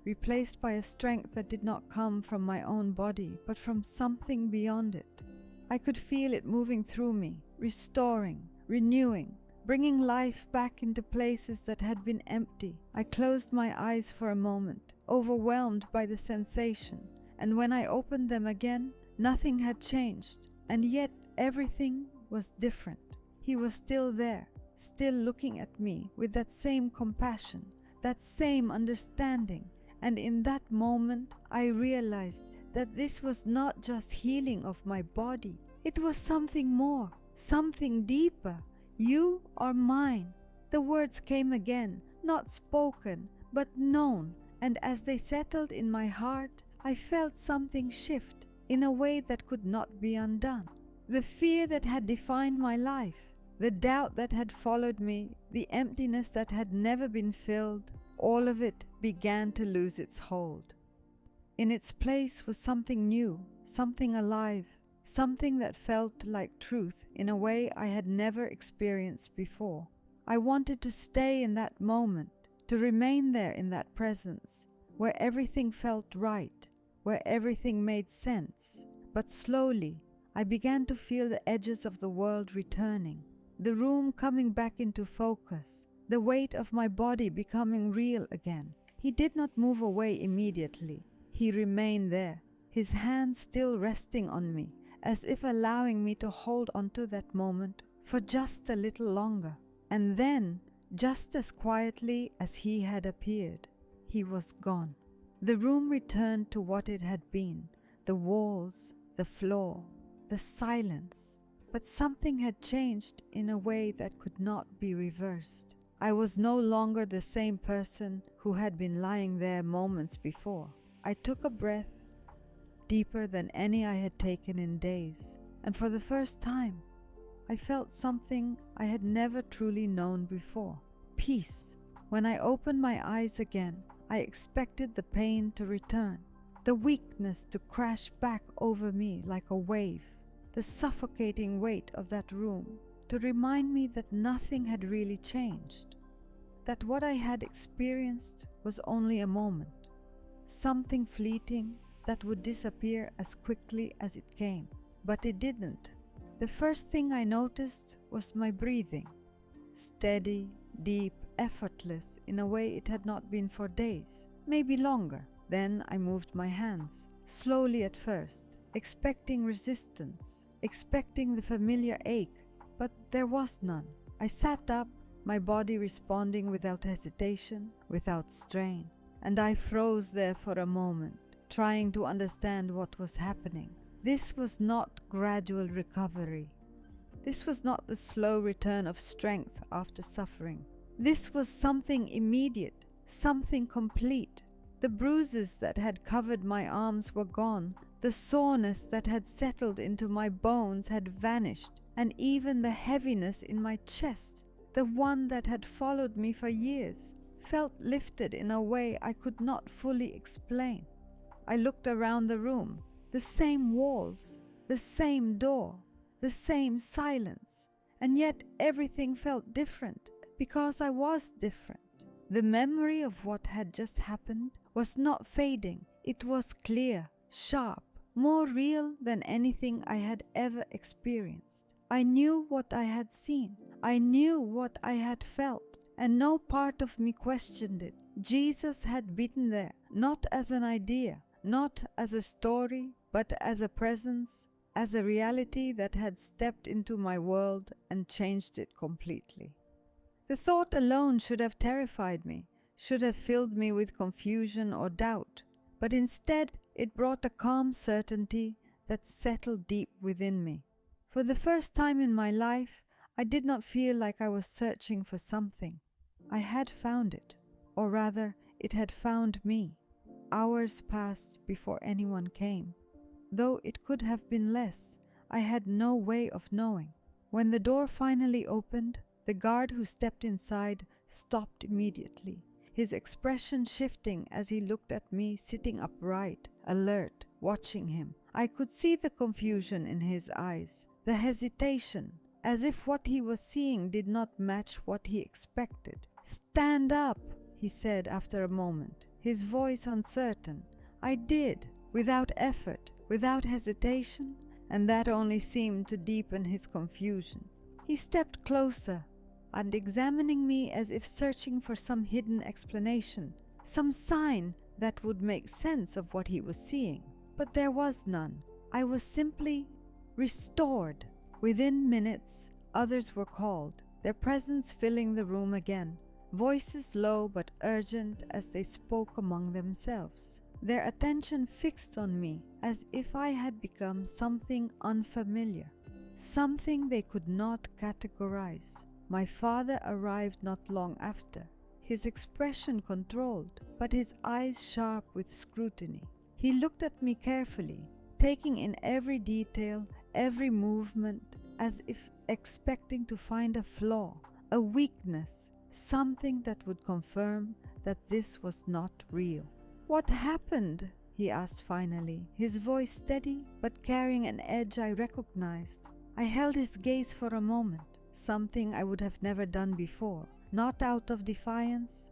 replaced by a strength that did not come from my own body, but from something beyond it. I could feel it moving through me, restoring, renewing, bringing life back into places that had been empty. I closed my eyes for a moment, overwhelmed by the sensation, and when I opened them again, nothing had changed, and yet everything was different. He was still there, still looking at me with that same compassion, that same understanding, and in that moment I realized that this was not just healing of my body. It was something more, something deeper. You are mine. The words came again, not spoken, but known, and as they settled in my heart, I felt something shift in a way that could not be undone. The fear that had defined my life, the doubt that had followed me, the emptiness that had never been filled, all of it began to lose its hold. In its place was something new, something alive, something that felt like truth in a way I had never experienced before. I wanted to stay in that moment, to remain there in that presence, where everything felt right, where everything made sense. But slowly, I began to feel the edges of the world returning, the room coming back into focus, the weight of my body becoming real again. He did not move away immediately. He remained there, his hands still resting on me, as if allowing me to hold onto that moment for just a little longer. And then, just as quietly as he had appeared, he was gone. The room returned to what it had been, the walls, the floor, the silence. But something had changed in a way that could not be reversed. I was no longer the same person who had been lying there moments before. I took a breath, deeper than any I had taken in days, and for the first time, I felt something I had never truly known before: peace. When I opened my eyes again, I expected the pain to return, the weakness to crash back over me like a wave, the suffocating weight of that room to remind me that nothing had really changed, that what I had experienced was only a moment, something fleeting that would disappear as quickly as it came. But it didn't. The first thing I noticed was my breathing, steady, deep, effortless in a way it had not been for days, maybe longer. Then I moved my hands, slowly at first, expecting resistance, expecting the familiar ache, but there was none. I sat up, my body responding without hesitation, without strain, and I froze there for a moment, trying to understand what was happening. This was not gradual recovery. This was not the slow return of strength after suffering. This was something immediate, something complete. The bruises that had covered my arms were gone. The soreness that had settled into my bones had vanished, and even the heaviness in my chest, the one that had followed me for years, felt lifted in a way I could not fully explain. I looked around the room, the same walls, the same door, the same silence, and yet everything felt different because I was different. The memory of what had just happened was not fading. It was clear, sharp, more real than anything I had ever experienced. I knew what I had seen. I knew what I had felt, and no part of me questioned it. Jesus had been there, not as an idea, not as a story, but as a presence, as a reality that had stepped into my world and changed it completely. The thought alone should have terrified me, should have filled me with confusion or doubt, but instead it brought a calm certainty that settled deep within me. For the first time in my life, I did not feel like I was searching for something. I had found it, or rather, it had found me. Hours passed before anyone came. Though it could have been less, I had no way of knowing. When the door finally opened, the guard who stepped inside stopped immediately, his expression shifting as he looked at me sitting upright, alert, watching him. I could see the confusion in his eyes, the hesitation, as if what he was seeing did not match what he expected. "Stand up," he said after a moment, his voice uncertain. I did, without effort, without hesitation, and that only seemed to deepen his confusion. He stepped closer, and examining me as if searching for some hidden explanation, some sign that would make sense of what he was seeing. But there was none. I was simply restored. Within minutes, others were called, their presence filling the room again, voices low but urgent as they spoke among themselves, their attention fixed on me as if I had become something unfamiliar, something they could not categorize. My father arrived not long after, his expression controlled, but his eyes sharp with scrutiny. He looked at me carefully, taking in every detail, every movement, as if expecting to find a flaw, a weakness, something that would confirm that this was not real. "What happened?" he asked finally, his voice steady but carrying an edge I recognized. I held his gaze for a moment, something I would have never done before, not out of defiance,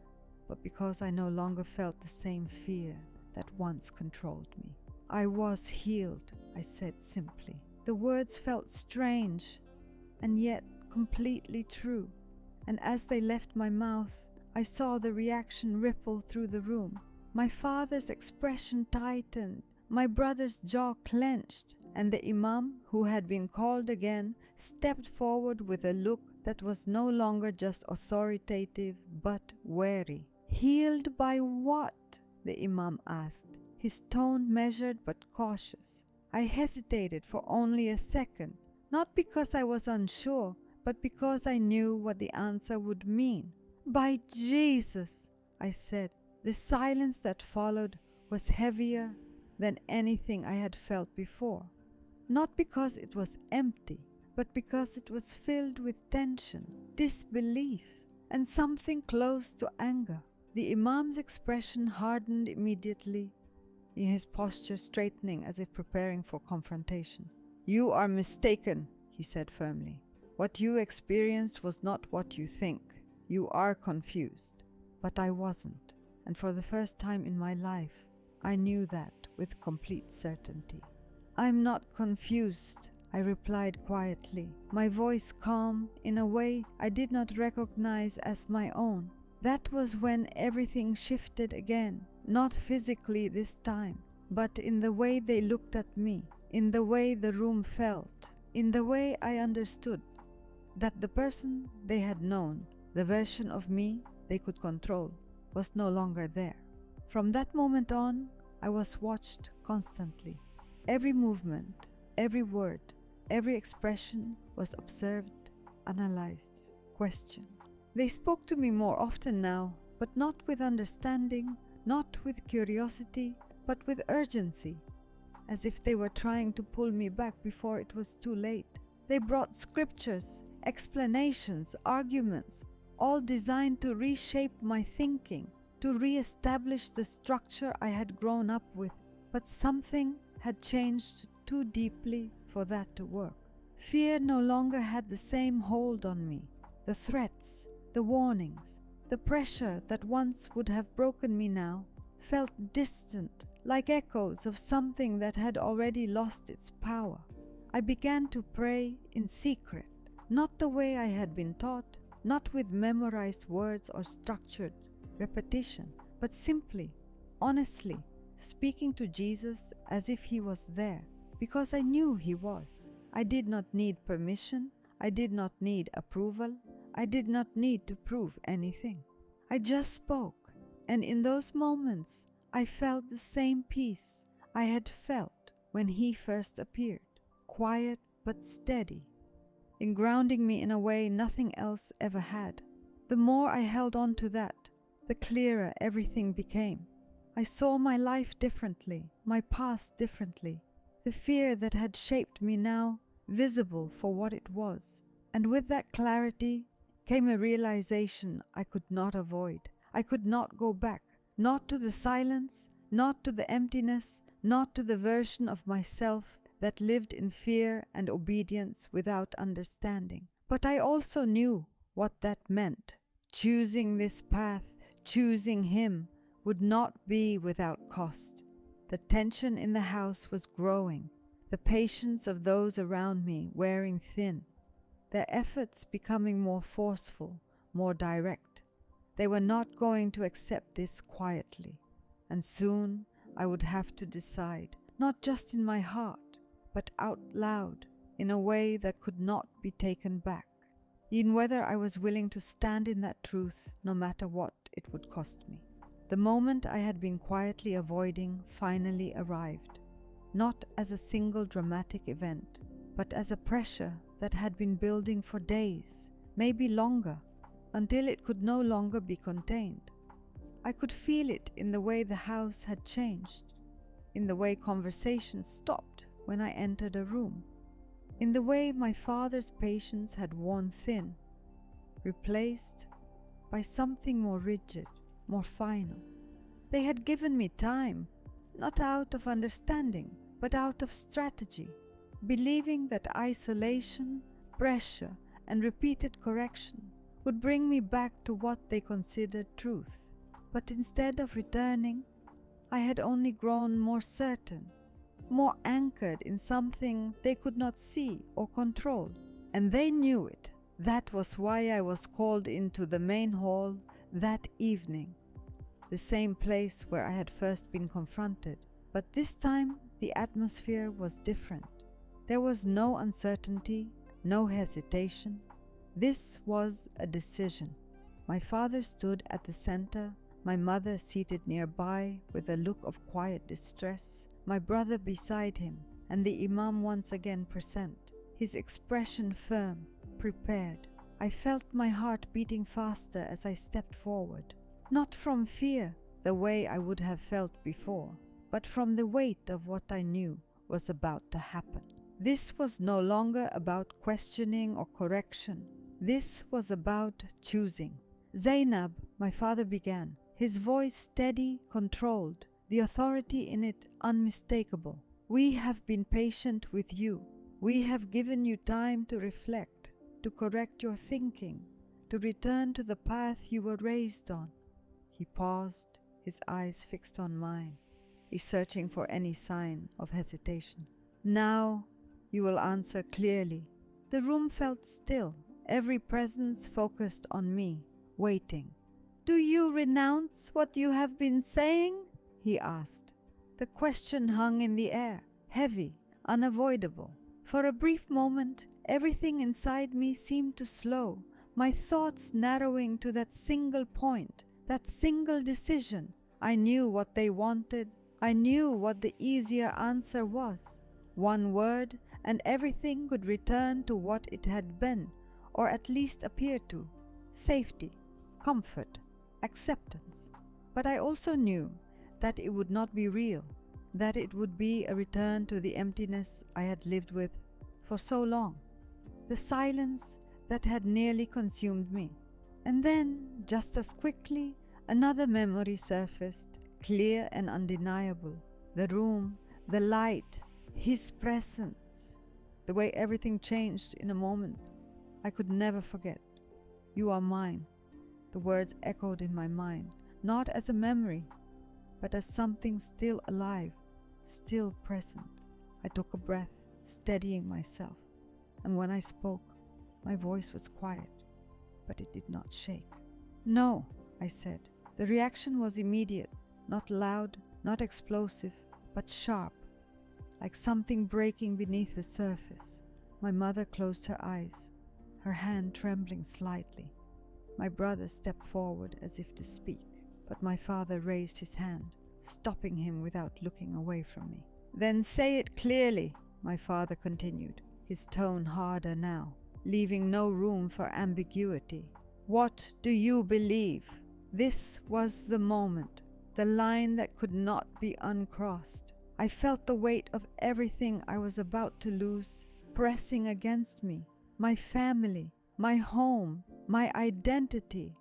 but because I no longer felt the same fear that once controlled me. "I was healed," I said simply. The words felt strange and yet completely true, and as they left my mouth, I saw the reaction ripple through the room. My father's expression tightened, my brother's jaw clenched, and the imam, who had been called again, stepped forward with a look that was no longer just authoritative but wary. "Healed by what?" the imam asked, his tone measured but cautious. I hesitated for only a second, not because I was unsure, but because I knew what the answer would mean. "By Jesus," I said. The silence that followed was heavier than anything I had felt before, not because it was empty, but because it was filled with tension, disbelief, and something close to anger. The imam's expression hardened immediately, in his posture straightening as if preparing for confrontation. "You are mistaken," he said firmly. "What you experienced was not what you think. You are confused." But I wasn't, and for the first time in my life, I knew that with complete certainty. "I'm not confused," I replied quietly, my voice calm in a way I did not recognize as my own. That was when everything shifted again, not physically this time, but in the way they looked at me, in the way the room felt, in the way I understood that the person they had known, the version of me they could control, was no longer there. From that moment on, I was watched constantly. Every movement, every word, every expression was observed, analyzed, questioned. They spoke to me more often now, but not with understanding, not with curiosity, but with urgency, as if they were trying to pull me back before it was too late. They brought scriptures, explanations, arguments, all designed to reshape my thinking, to re-establish the structure I had grown up with. But something had changed too deeply for that to work. Fear no longer had the same hold on me. The threats, the warnings, the pressure that once would have broken me now felt distant, like echoes of something that had already lost its power. I began to pray in secret, not the way I had been taught, not with memorized words or structured repetition, but simply, honestly, speaking to Jesus as if he was there, because I knew he was. I did not need permission, I did not need approval, I did not need to prove anything. I just spoke, and in those moments I felt the same peace I had felt when he first appeared, quiet but steady, in grounding me in a way nothing else ever had. The more I held on to that, the clearer everything became. I saw my life differently, my past differently, the fear that had shaped me now visible for what it was. And with that clarity came a realization I could not avoid. I could not go back, not to the silence, not to the emptiness, not to the version of myself that lived in fear and obedience without understanding. But I also knew what that meant. Choosing this path, choosing him, would not be without cost. The tension in the house was growing, the patience of those around me wearing thin, their efforts becoming more forceful, more direct. They were not going to accept this quietly, and soon I would have to decide, not just in my heart, but out loud, in a way that could not be taken back, in whether I was willing to stand in that truth no matter what it would cost me. The moment I had been quietly avoiding finally arrived, not as a single dramatic event, but as a pressure that had been building for days, maybe longer, until it could no longer be contained. I could feel it in the way the house had changed, in the way conversations stopped when I entered a room, in the way my father's patience had worn thin, replaced by something more rigid, more final. They had given me time, not out of understanding, but out of strategy, believing that isolation, pressure, and repeated correction would bring me back to what they considered truth. But instead of returning, I had only grown more certain, more anchored in something they could not see or control. And they knew it. That was why I was called into the main hall that evening, the same place where I had first been confronted. But this time the atmosphere was different. There was no uncertainty, no hesitation. This was a decision. My father stood at the center, my mother seated nearby with a look of quiet distress, my brother beside him, and the Imam once again present, his expression firm, prepared. I felt my heart beating faster as I stepped forward, not from fear, the way I would have felt before, but from the weight of what I knew was about to happen. This was no longer about questioning or correction. This was about choosing. "Zainab," my father began, his voice steady, controlled, the authority in it unmistakable. "We have been patient with you. We have given you time to reflect, to correct your thinking, to return to the path you were raised on." He paused, his eyes fixed on mine, searching for any sign of hesitation. "Now you will answer clearly." The room felt still, every presence focused on me, waiting. "Do you renounce what you have been saying?" he asked. The question hung in the air, heavy, unavoidable. For a brief moment, everything inside me seemed to slow, my thoughts narrowing to that single point, that single decision. I knew what they wanted. I knew what the easier answer was. One word, and everything could return to what it had been, or at least appear to: safety, comfort, acceptance. But I also knew that it would not be real, that it would be a return to the emptiness I had lived with for so long, the silence that had nearly consumed me. And then, just as quickly, another memory surfaced, clear and undeniable. The room, the light, his presence, the way everything changed in a moment. I could never forget. "You are mine." The words echoed in my mind, not as a memory, but as something still alive, still present. I took a breath, steadying myself, and when I spoke, my voice was quiet, but it did not shake. "No," I said. The reaction was immediate, not loud, not explosive, but sharp, like something breaking beneath the surface. My mother closed her eyes, her hand trembling slightly. My brother stepped forward as if to speak, but my father raised his hand, stopping him without looking away from me. "Then say it clearly," my father continued, his tone harder now, leaving no room for ambiguity. "What do you believe?" This was the moment, the line that could not be uncrossed. I felt the weight of everything I was about to lose pressing against me: my family, my home, my identity,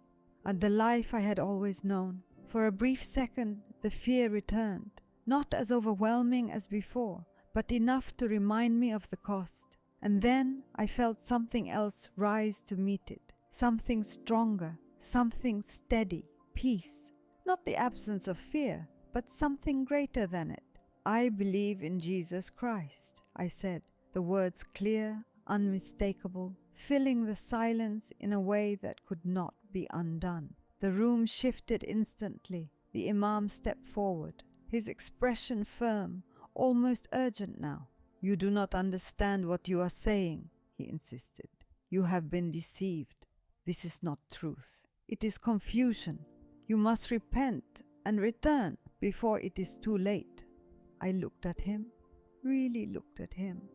and the life I had always known. For a brief second, the fear returned, not as overwhelming as before, but enough to remind me of the cost. And then I felt something else rise to meet it, something stronger, something steady, peace, not the absence of fear, but something greater than it. I believe in Jesus Christ, I said, the words clear, unmistakable, filling the silence in a way that could not be undone. The room shifted instantly. The Imam stepped forward, his expression firm, almost urgent now. "You do not understand what you are saying," he insisted. "You have been deceived. This is not truth. It is confusion. You must repent and return before it is too late." I looked at him, really looked at him,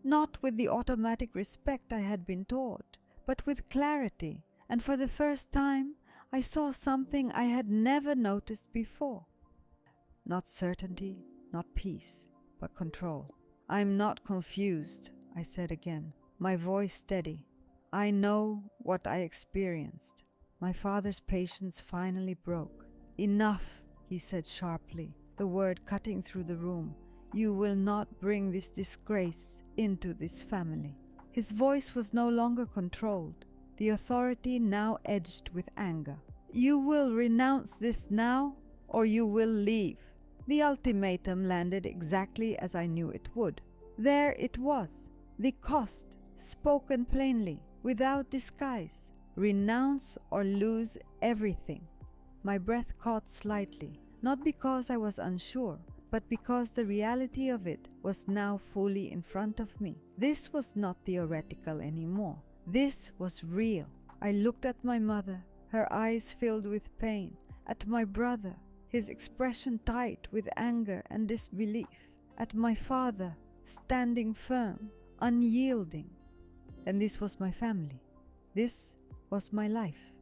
not with the automatic respect I had been taught, but with clarity, and for the first time I saw something I had never noticed before. Not certainty, not peace, but control. "I'm not confused," I said again, my voice steady. "I know what I experienced." My father's patience finally broke. "Enough," he said sharply, the word cutting through the room. "You will not bring this disgrace into this family." His voice was no longer controlled, the authority now edged with anger. "You will renounce this now, or you will leave." The ultimatum landed exactly as I knew it would. There it was, the cost, spoken plainly, without disguise. Renounce or lose everything. My breath caught slightly, not because I was unsure, but because the reality of it was now fully in front of me. This was not theoretical anymore. This was real. I looked at my mother, her eyes filled with pain, at my brother, his expression tight with anger and disbelief, at my father, standing firm, unyielding. And this was my family. This was my life.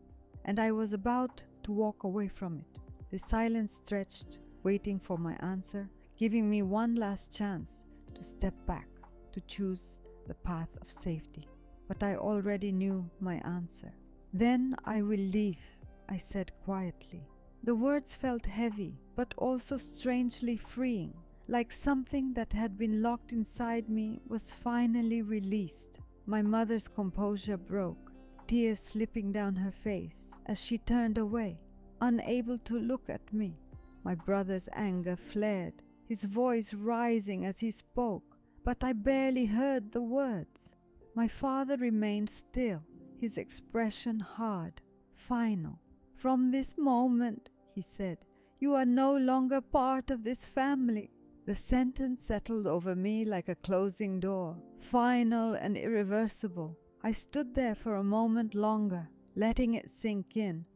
And I was about to walk away from it. The silence stretched, waiting for my answer, giving me one last chance to step back, to choose the path of safety. But I already knew my answer. "Then I will leave," I said quietly. The words felt heavy, but also strangely freeing, like something that had been locked inside me was finally released. My mother's composure broke, tears slipping down her face as she turned away, unable to look at me. My brother's anger flared, his voice rising as he spoke, but I barely heard the words. My father remained still, his expression hard, final. "From this moment," he said, "you are no longer part of this family." The sentence settled over me like a closing door, final and irreversible. I stood there for a moment longer, letting it sink in,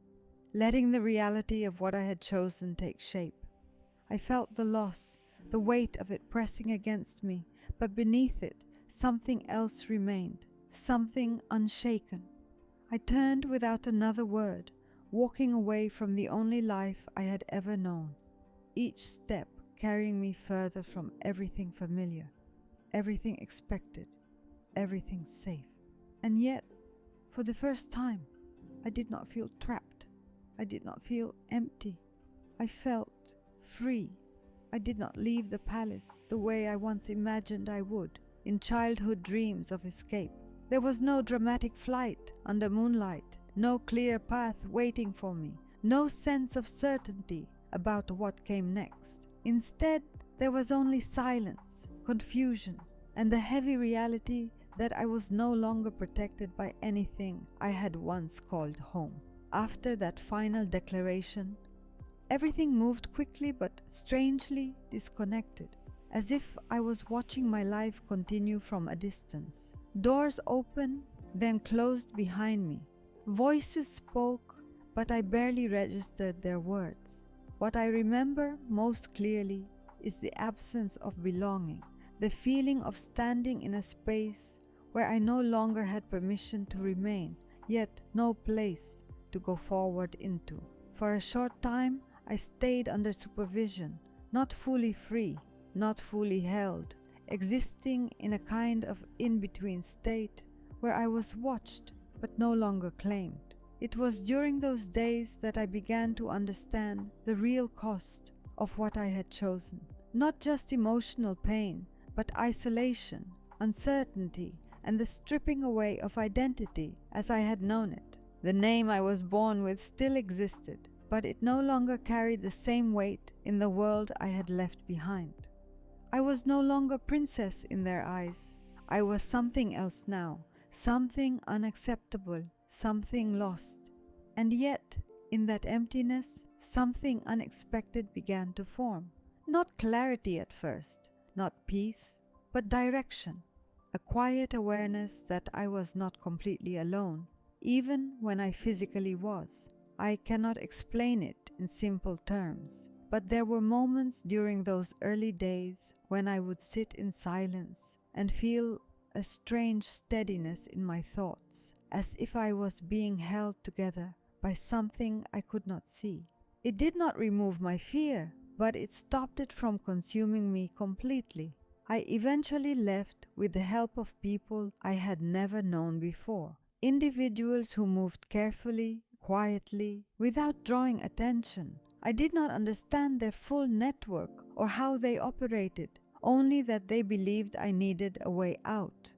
letting the reality of what I had chosen take shape. I felt the loss, the weight of it pressing against me, but beneath it, something else remained, something unshaken. I turned without another word, walking away from the only life I had ever known, each step carrying me further from everything familiar, everything expected, everything safe. And yet, for the first time, I did not feel trapped. I did not feel empty. I felt free. I did not leave the palace the way I once imagined I would, in childhood dreams of escape. There was no dramatic flight under moonlight, no clear path waiting for me, no sense of certainty about what came next. Instead, there was only silence, confusion, and the heavy reality that I was no longer protected by anything I had once called home. After that final declaration, everything moved quickly but strangely disconnected, as if I was watching my life continue from a distance. Doors opened, then closed behind me. Voices spoke, but I barely registered their words. What I remember most clearly is the absence of belonging, the feeling of standing in a space where I no longer had permission to remain, yet no place to go forward into. For a short time, I stayed under supervision, not fully free, not fully held, existing in a kind of in-between state where I was watched but no longer claimed. It was during those days that I began to understand the real cost of what I had chosen. Not just emotional pain, but isolation, uncertainty, and the stripping away of identity as I had known it. The name I was born with still existed, but it no longer carried the same weight in the world I had left behind. I was no longer princess in their eyes. I was something else now, something unacceptable, something lost. And yet, in that emptiness, something unexpected began to form. Not clarity at first, not peace, but direction. A quiet awareness that I was not completely alone, even when I physically was. I cannot explain it in simple terms, but there were moments during those early days when I would sit in silence and feel a strange steadiness in my thoughts, as if I was being held together by something I could not see. It did not remove my fear, but it stopped it from consuming me completely. I eventually left with the help of people I had never known before, individuals who moved carefully, quietly, without drawing attention. I did not understand their full network or how they operated, only that they believed I needed a way out,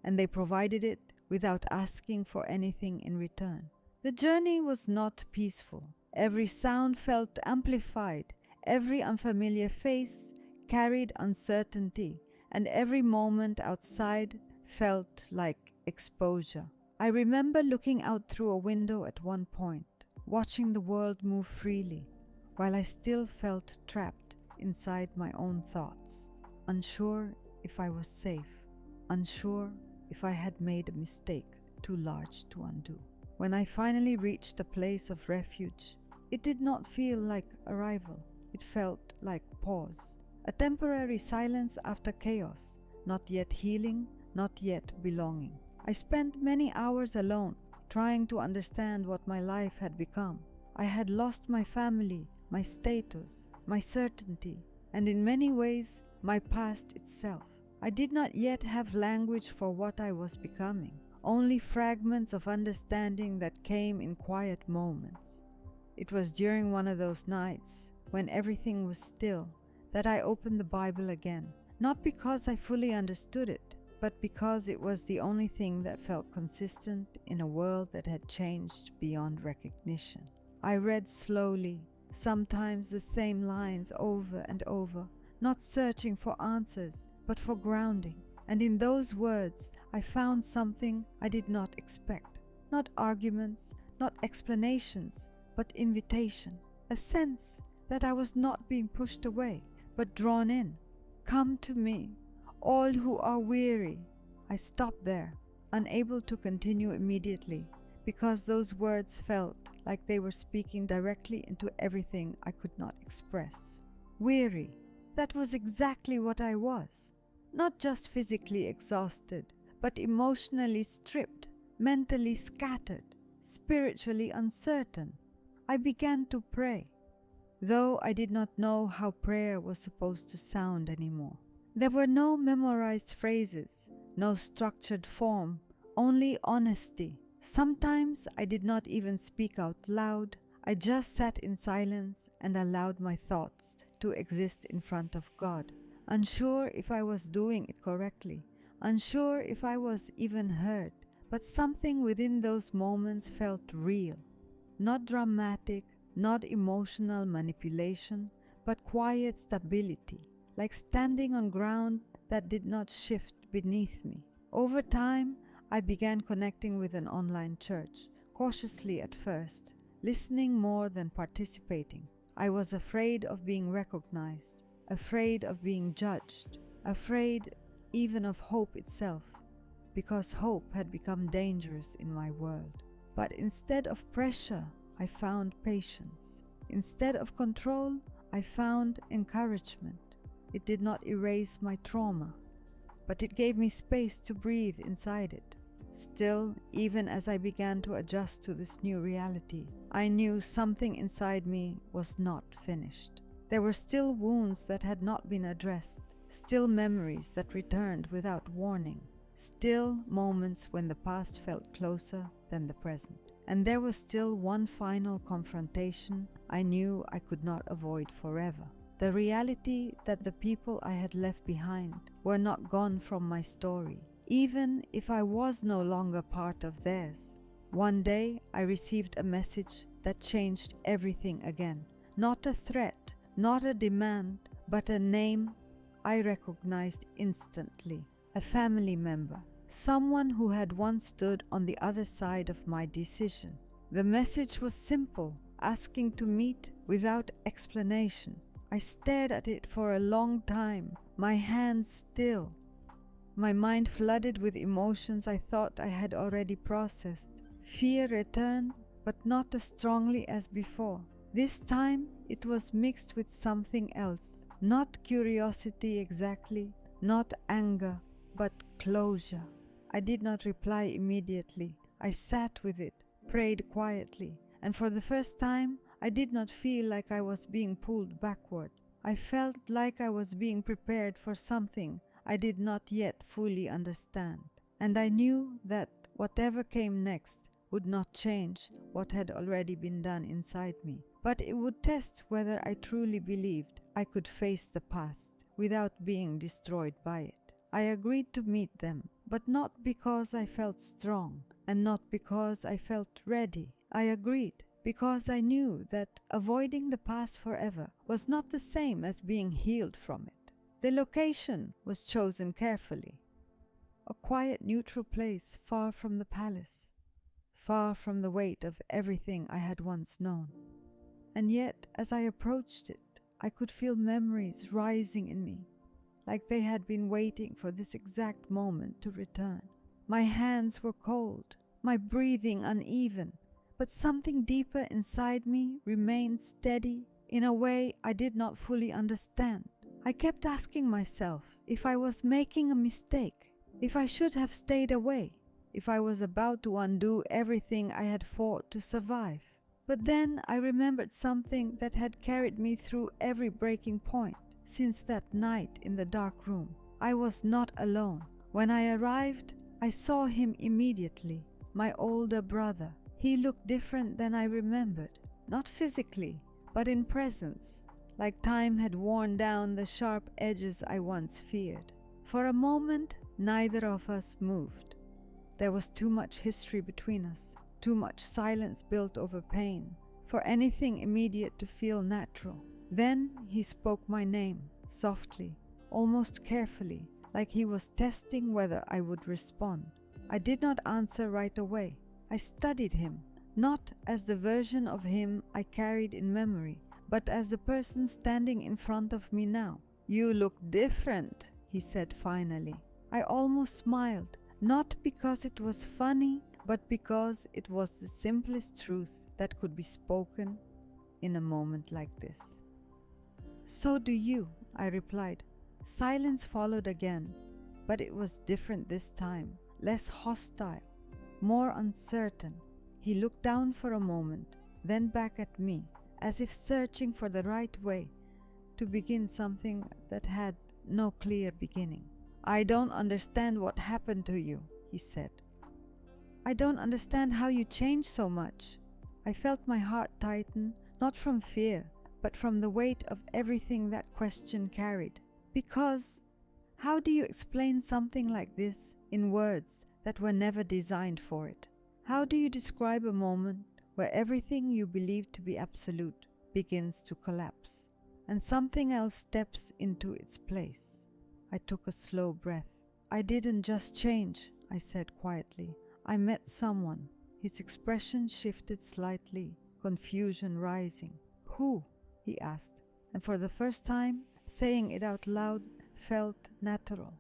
and they provided it without asking for anything in return. The journey was not peaceful. Every sound felt amplified, every unfamiliar face carried uncertainty, and every moment outside felt like exposure. I remember looking out through a window at one point, watching the world move freely, while I still felt trapped inside my own thoughts, unsure if I was safe, unsure if I had made a mistake too large to undo. When I finally reached a place of refuge, it did not feel like arrival. It felt like pause, a temporary silence after chaos, not yet healing, not yet belonging. I spent many hours alone, trying to understand what my life had become. I had lost my family, my status, my certainty, and in many ways, my past itself. I did not yet have language for what I was becoming, only fragments of understanding that came in quiet moments. It was during one of those nights, when everything was still, that I opened the Bible again, not because I fully understood it, but because it was the only thing that felt consistent in a world that had changed beyond recognition. I read slowly, sometimes the same lines over and over, not searching for answers, but for grounding. And in those words, I found something I did not expect. Not arguments, not explanations, but invitation. A sense that I was not being pushed away, but drawn in. Come to me, all who are weary. I stopped there, unable to continue immediately, because those words felt like they were speaking directly into everything I could not express. Weary, that was exactly what I was. Not just physically exhausted, but emotionally stripped, mentally scattered, spiritually uncertain. I began to pray, though I did not know how prayer was supposed to sound anymore. There were no memorized phrases, no structured form, only honesty. Sometimes I did not even speak out loud. I just sat in silence and allowed my thoughts to exist in front of God, unsure if I was doing it correctly, unsure if I was even heard, but something within those moments felt real. Not dramatic, not emotional manipulation, but quiet stability, like standing on ground that did not shift beneath me. Over time, I began connecting with an online church, cautiously at first, listening more than participating. I was afraid of being recognized, afraid of being judged, afraid even of hope itself, because hope had become dangerous in my world. But instead of pressure, I found patience. Instead of control, I found encouragement. It did not erase my trauma, but it gave me space to breathe inside it. Still, even as I began to adjust to this new reality, I knew something inside me was not finished. There were still wounds that had not been addressed, still memories that returned without warning, still moments when the past felt closer than the present. And there was still one final confrontation I knew I could not avoid forever. the reality that the people I had left behind were not gone from my story, even if I was no longer part of theirs. One day I received a message that changed everything again. Not a threat, not a demand, but a name I recognized instantly. A family member, someone who had once stood on the other side of my decision. The message was simple, asking to meet without explanation. I stared at it for a long time, my hands still. My mind flooded with emotions I thought I had already processed. Fear returned, but not as strongly as before. This time it was mixed with something else. Not curiosity exactly, not anger, but closure. I did not reply immediately. I sat with it, prayed quietly, and for the first time I did not feel like I was being pulled backward. I felt like I was being prepared for something I did not yet fully understand. And I knew that whatever came next would not change what had already been done inside me, but it would test whether I truly believed I could face the past without being destroyed by it. I agreed to meet them, but not because I felt strong and not because I felt ready. I agreed because I knew that avoiding the past forever was not the same as being healed from it. The location was chosen carefully. A quiet, neutral place far from the palace, far from the weight of everything I had once known. And yet, as I approached it, I could feel memories rising in me, like they had been waiting for this exact moment to return. My hands were cold, my breathing uneven, but something deeper inside me remained steady in a way I did not fully understand. I kept asking myself if I was making a mistake, if I should have stayed away, if I was about to undo everything I had fought to survive. But then I remembered something that had carried me through every breaking point since that night in the dark room. I was not alone. When I arrived, I saw him immediately, my older brother. He looked different than I remembered, not physically, but in presence, like time had worn down the sharp edges I once feared. For a moment, neither of us moved. There was too much history between us, too much silence built over pain, for anything immediate to feel natural. Then he spoke my name, softly, almost carefully, like he was testing whether I would respond. I did not answer right away. I studied him, not as the version of him I carried in memory, but as the person standing in front of me now. "You look different," he said finally. I almost smiled, not because it was funny, but because it was the simplest truth that could be spoken in a moment like this. "So do you," I replied. Silence followed again, but it was different this time, less hostile, more uncertain. He looked down for a moment, then back at me, as if searching for the right way to begin something that had no clear beginning. "I don't understand what happened to you," he said. "I don't understand how you changed so much." I felt my heart tighten, not from fear, but from the weight of everything that question carried. Because how do you explain something like this in words that were never designed for it? How do you describe a moment where everything you believe to be absolute begins to collapse, and something else steps into its place? I took a slow breath. "I didn't just change," I said quietly. "I met someone." His expression shifted slightly, confusion rising. "Who?" he asked, and for the first time, saying it out loud felt natural.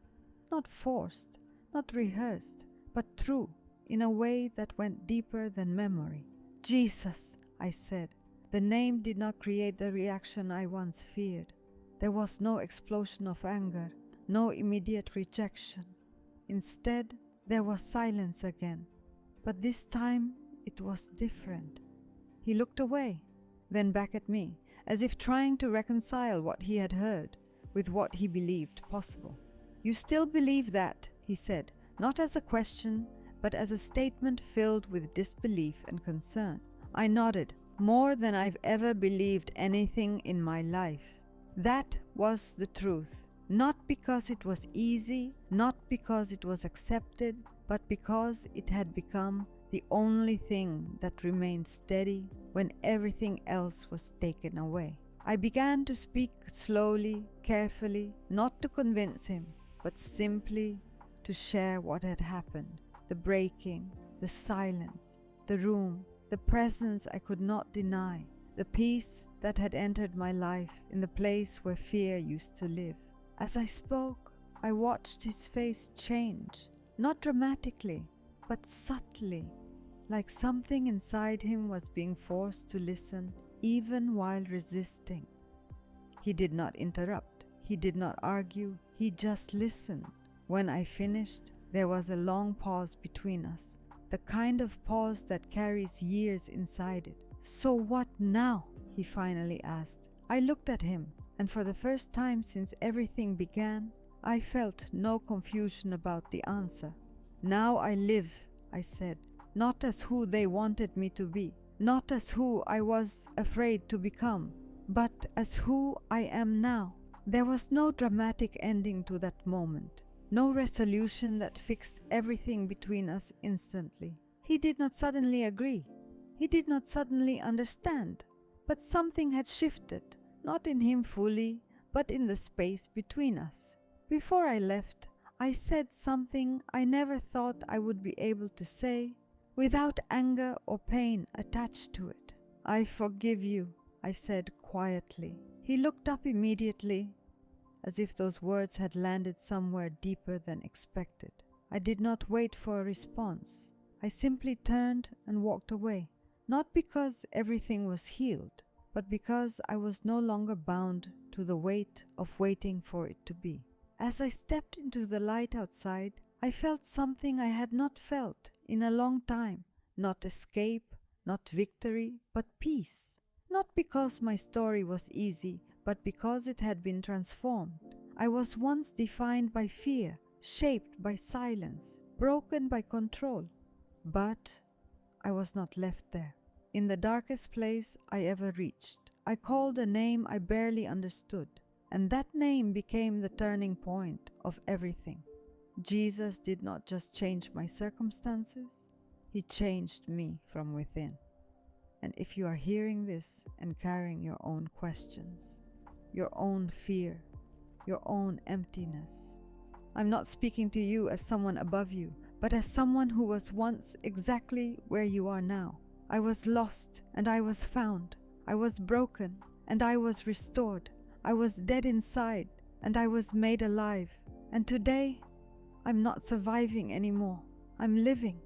Not forced, not rehearsed, but true, in a way that went deeper than memory. "Jesus," I said. The name did not create the reaction I once feared. There was no explosion of anger, no immediate rejection. Instead, there was silence again. But this time, it was different. He looked away, then back at me, as if trying to reconcile what he had heard with what he believed possible. "You still believe that," he said, not as a question, but as a statement filled with disbelief and concern. I nodded. "More than I've ever believed anything in my life." That was the truth. Not because it was easy, not because it was accepted, but because it had become the only thing that remained steady when everything else was taken away. I began to speak slowly, carefully, not to convince him, but simply to share what had happened. The breaking, the silence, the room, the presence I could not deny, the peace that had entered my life in the place where fear used to live. As I spoke, I watched his face change, not dramatically, but subtly, like something inside him was being forced to listen even while resisting. He did not interrupt, he did not argue, he just listened. When I finished, there was a long pause between us, the kind of pause that carries years inside it. "So what now?" he finally asked. I looked at him, and for the first time since everything began, I felt no confusion about the answer. "Now I live," I said, "not as who they wanted me to be, not as who I was afraid to become, but as who I am now." There was no dramatic ending to that moment, no resolution that fixed everything between us instantly. He did not suddenly agree. He did not suddenly understand. But something had shifted, not in him fully, but in the space between us. Before I left, I said something I never thought I would be able to say without anger or pain attached to it. "I forgive you," I said quietly. He looked up immediately, as if those words had landed somewhere deeper than expected. I did not wait for a response. I simply turned and walked away, not because everything was healed, but because I was no longer bound to the weight of waiting for it to be. As I stepped into the light outside, I felt something I had not felt in a long time. Not escape, not victory, but peace. Not because my story was easy, but because it had been transformed. I was once defined by fear, shaped by silence, broken by control. But I was not left there. In the darkest place I ever reached, I called a name I barely understood, and that name became the turning point of everything. Jesus did not just change my circumstances, he changed me from within. And if you are hearing this and carrying your own questions, your own fear, your own emptiness, I'm not speaking to you as someone above you, but as someone who was once exactly where you are now. I was lost and I was found. I was broken and I was restored. I was dead inside and I was made alive. And today, I'm not surviving anymore. I'm living.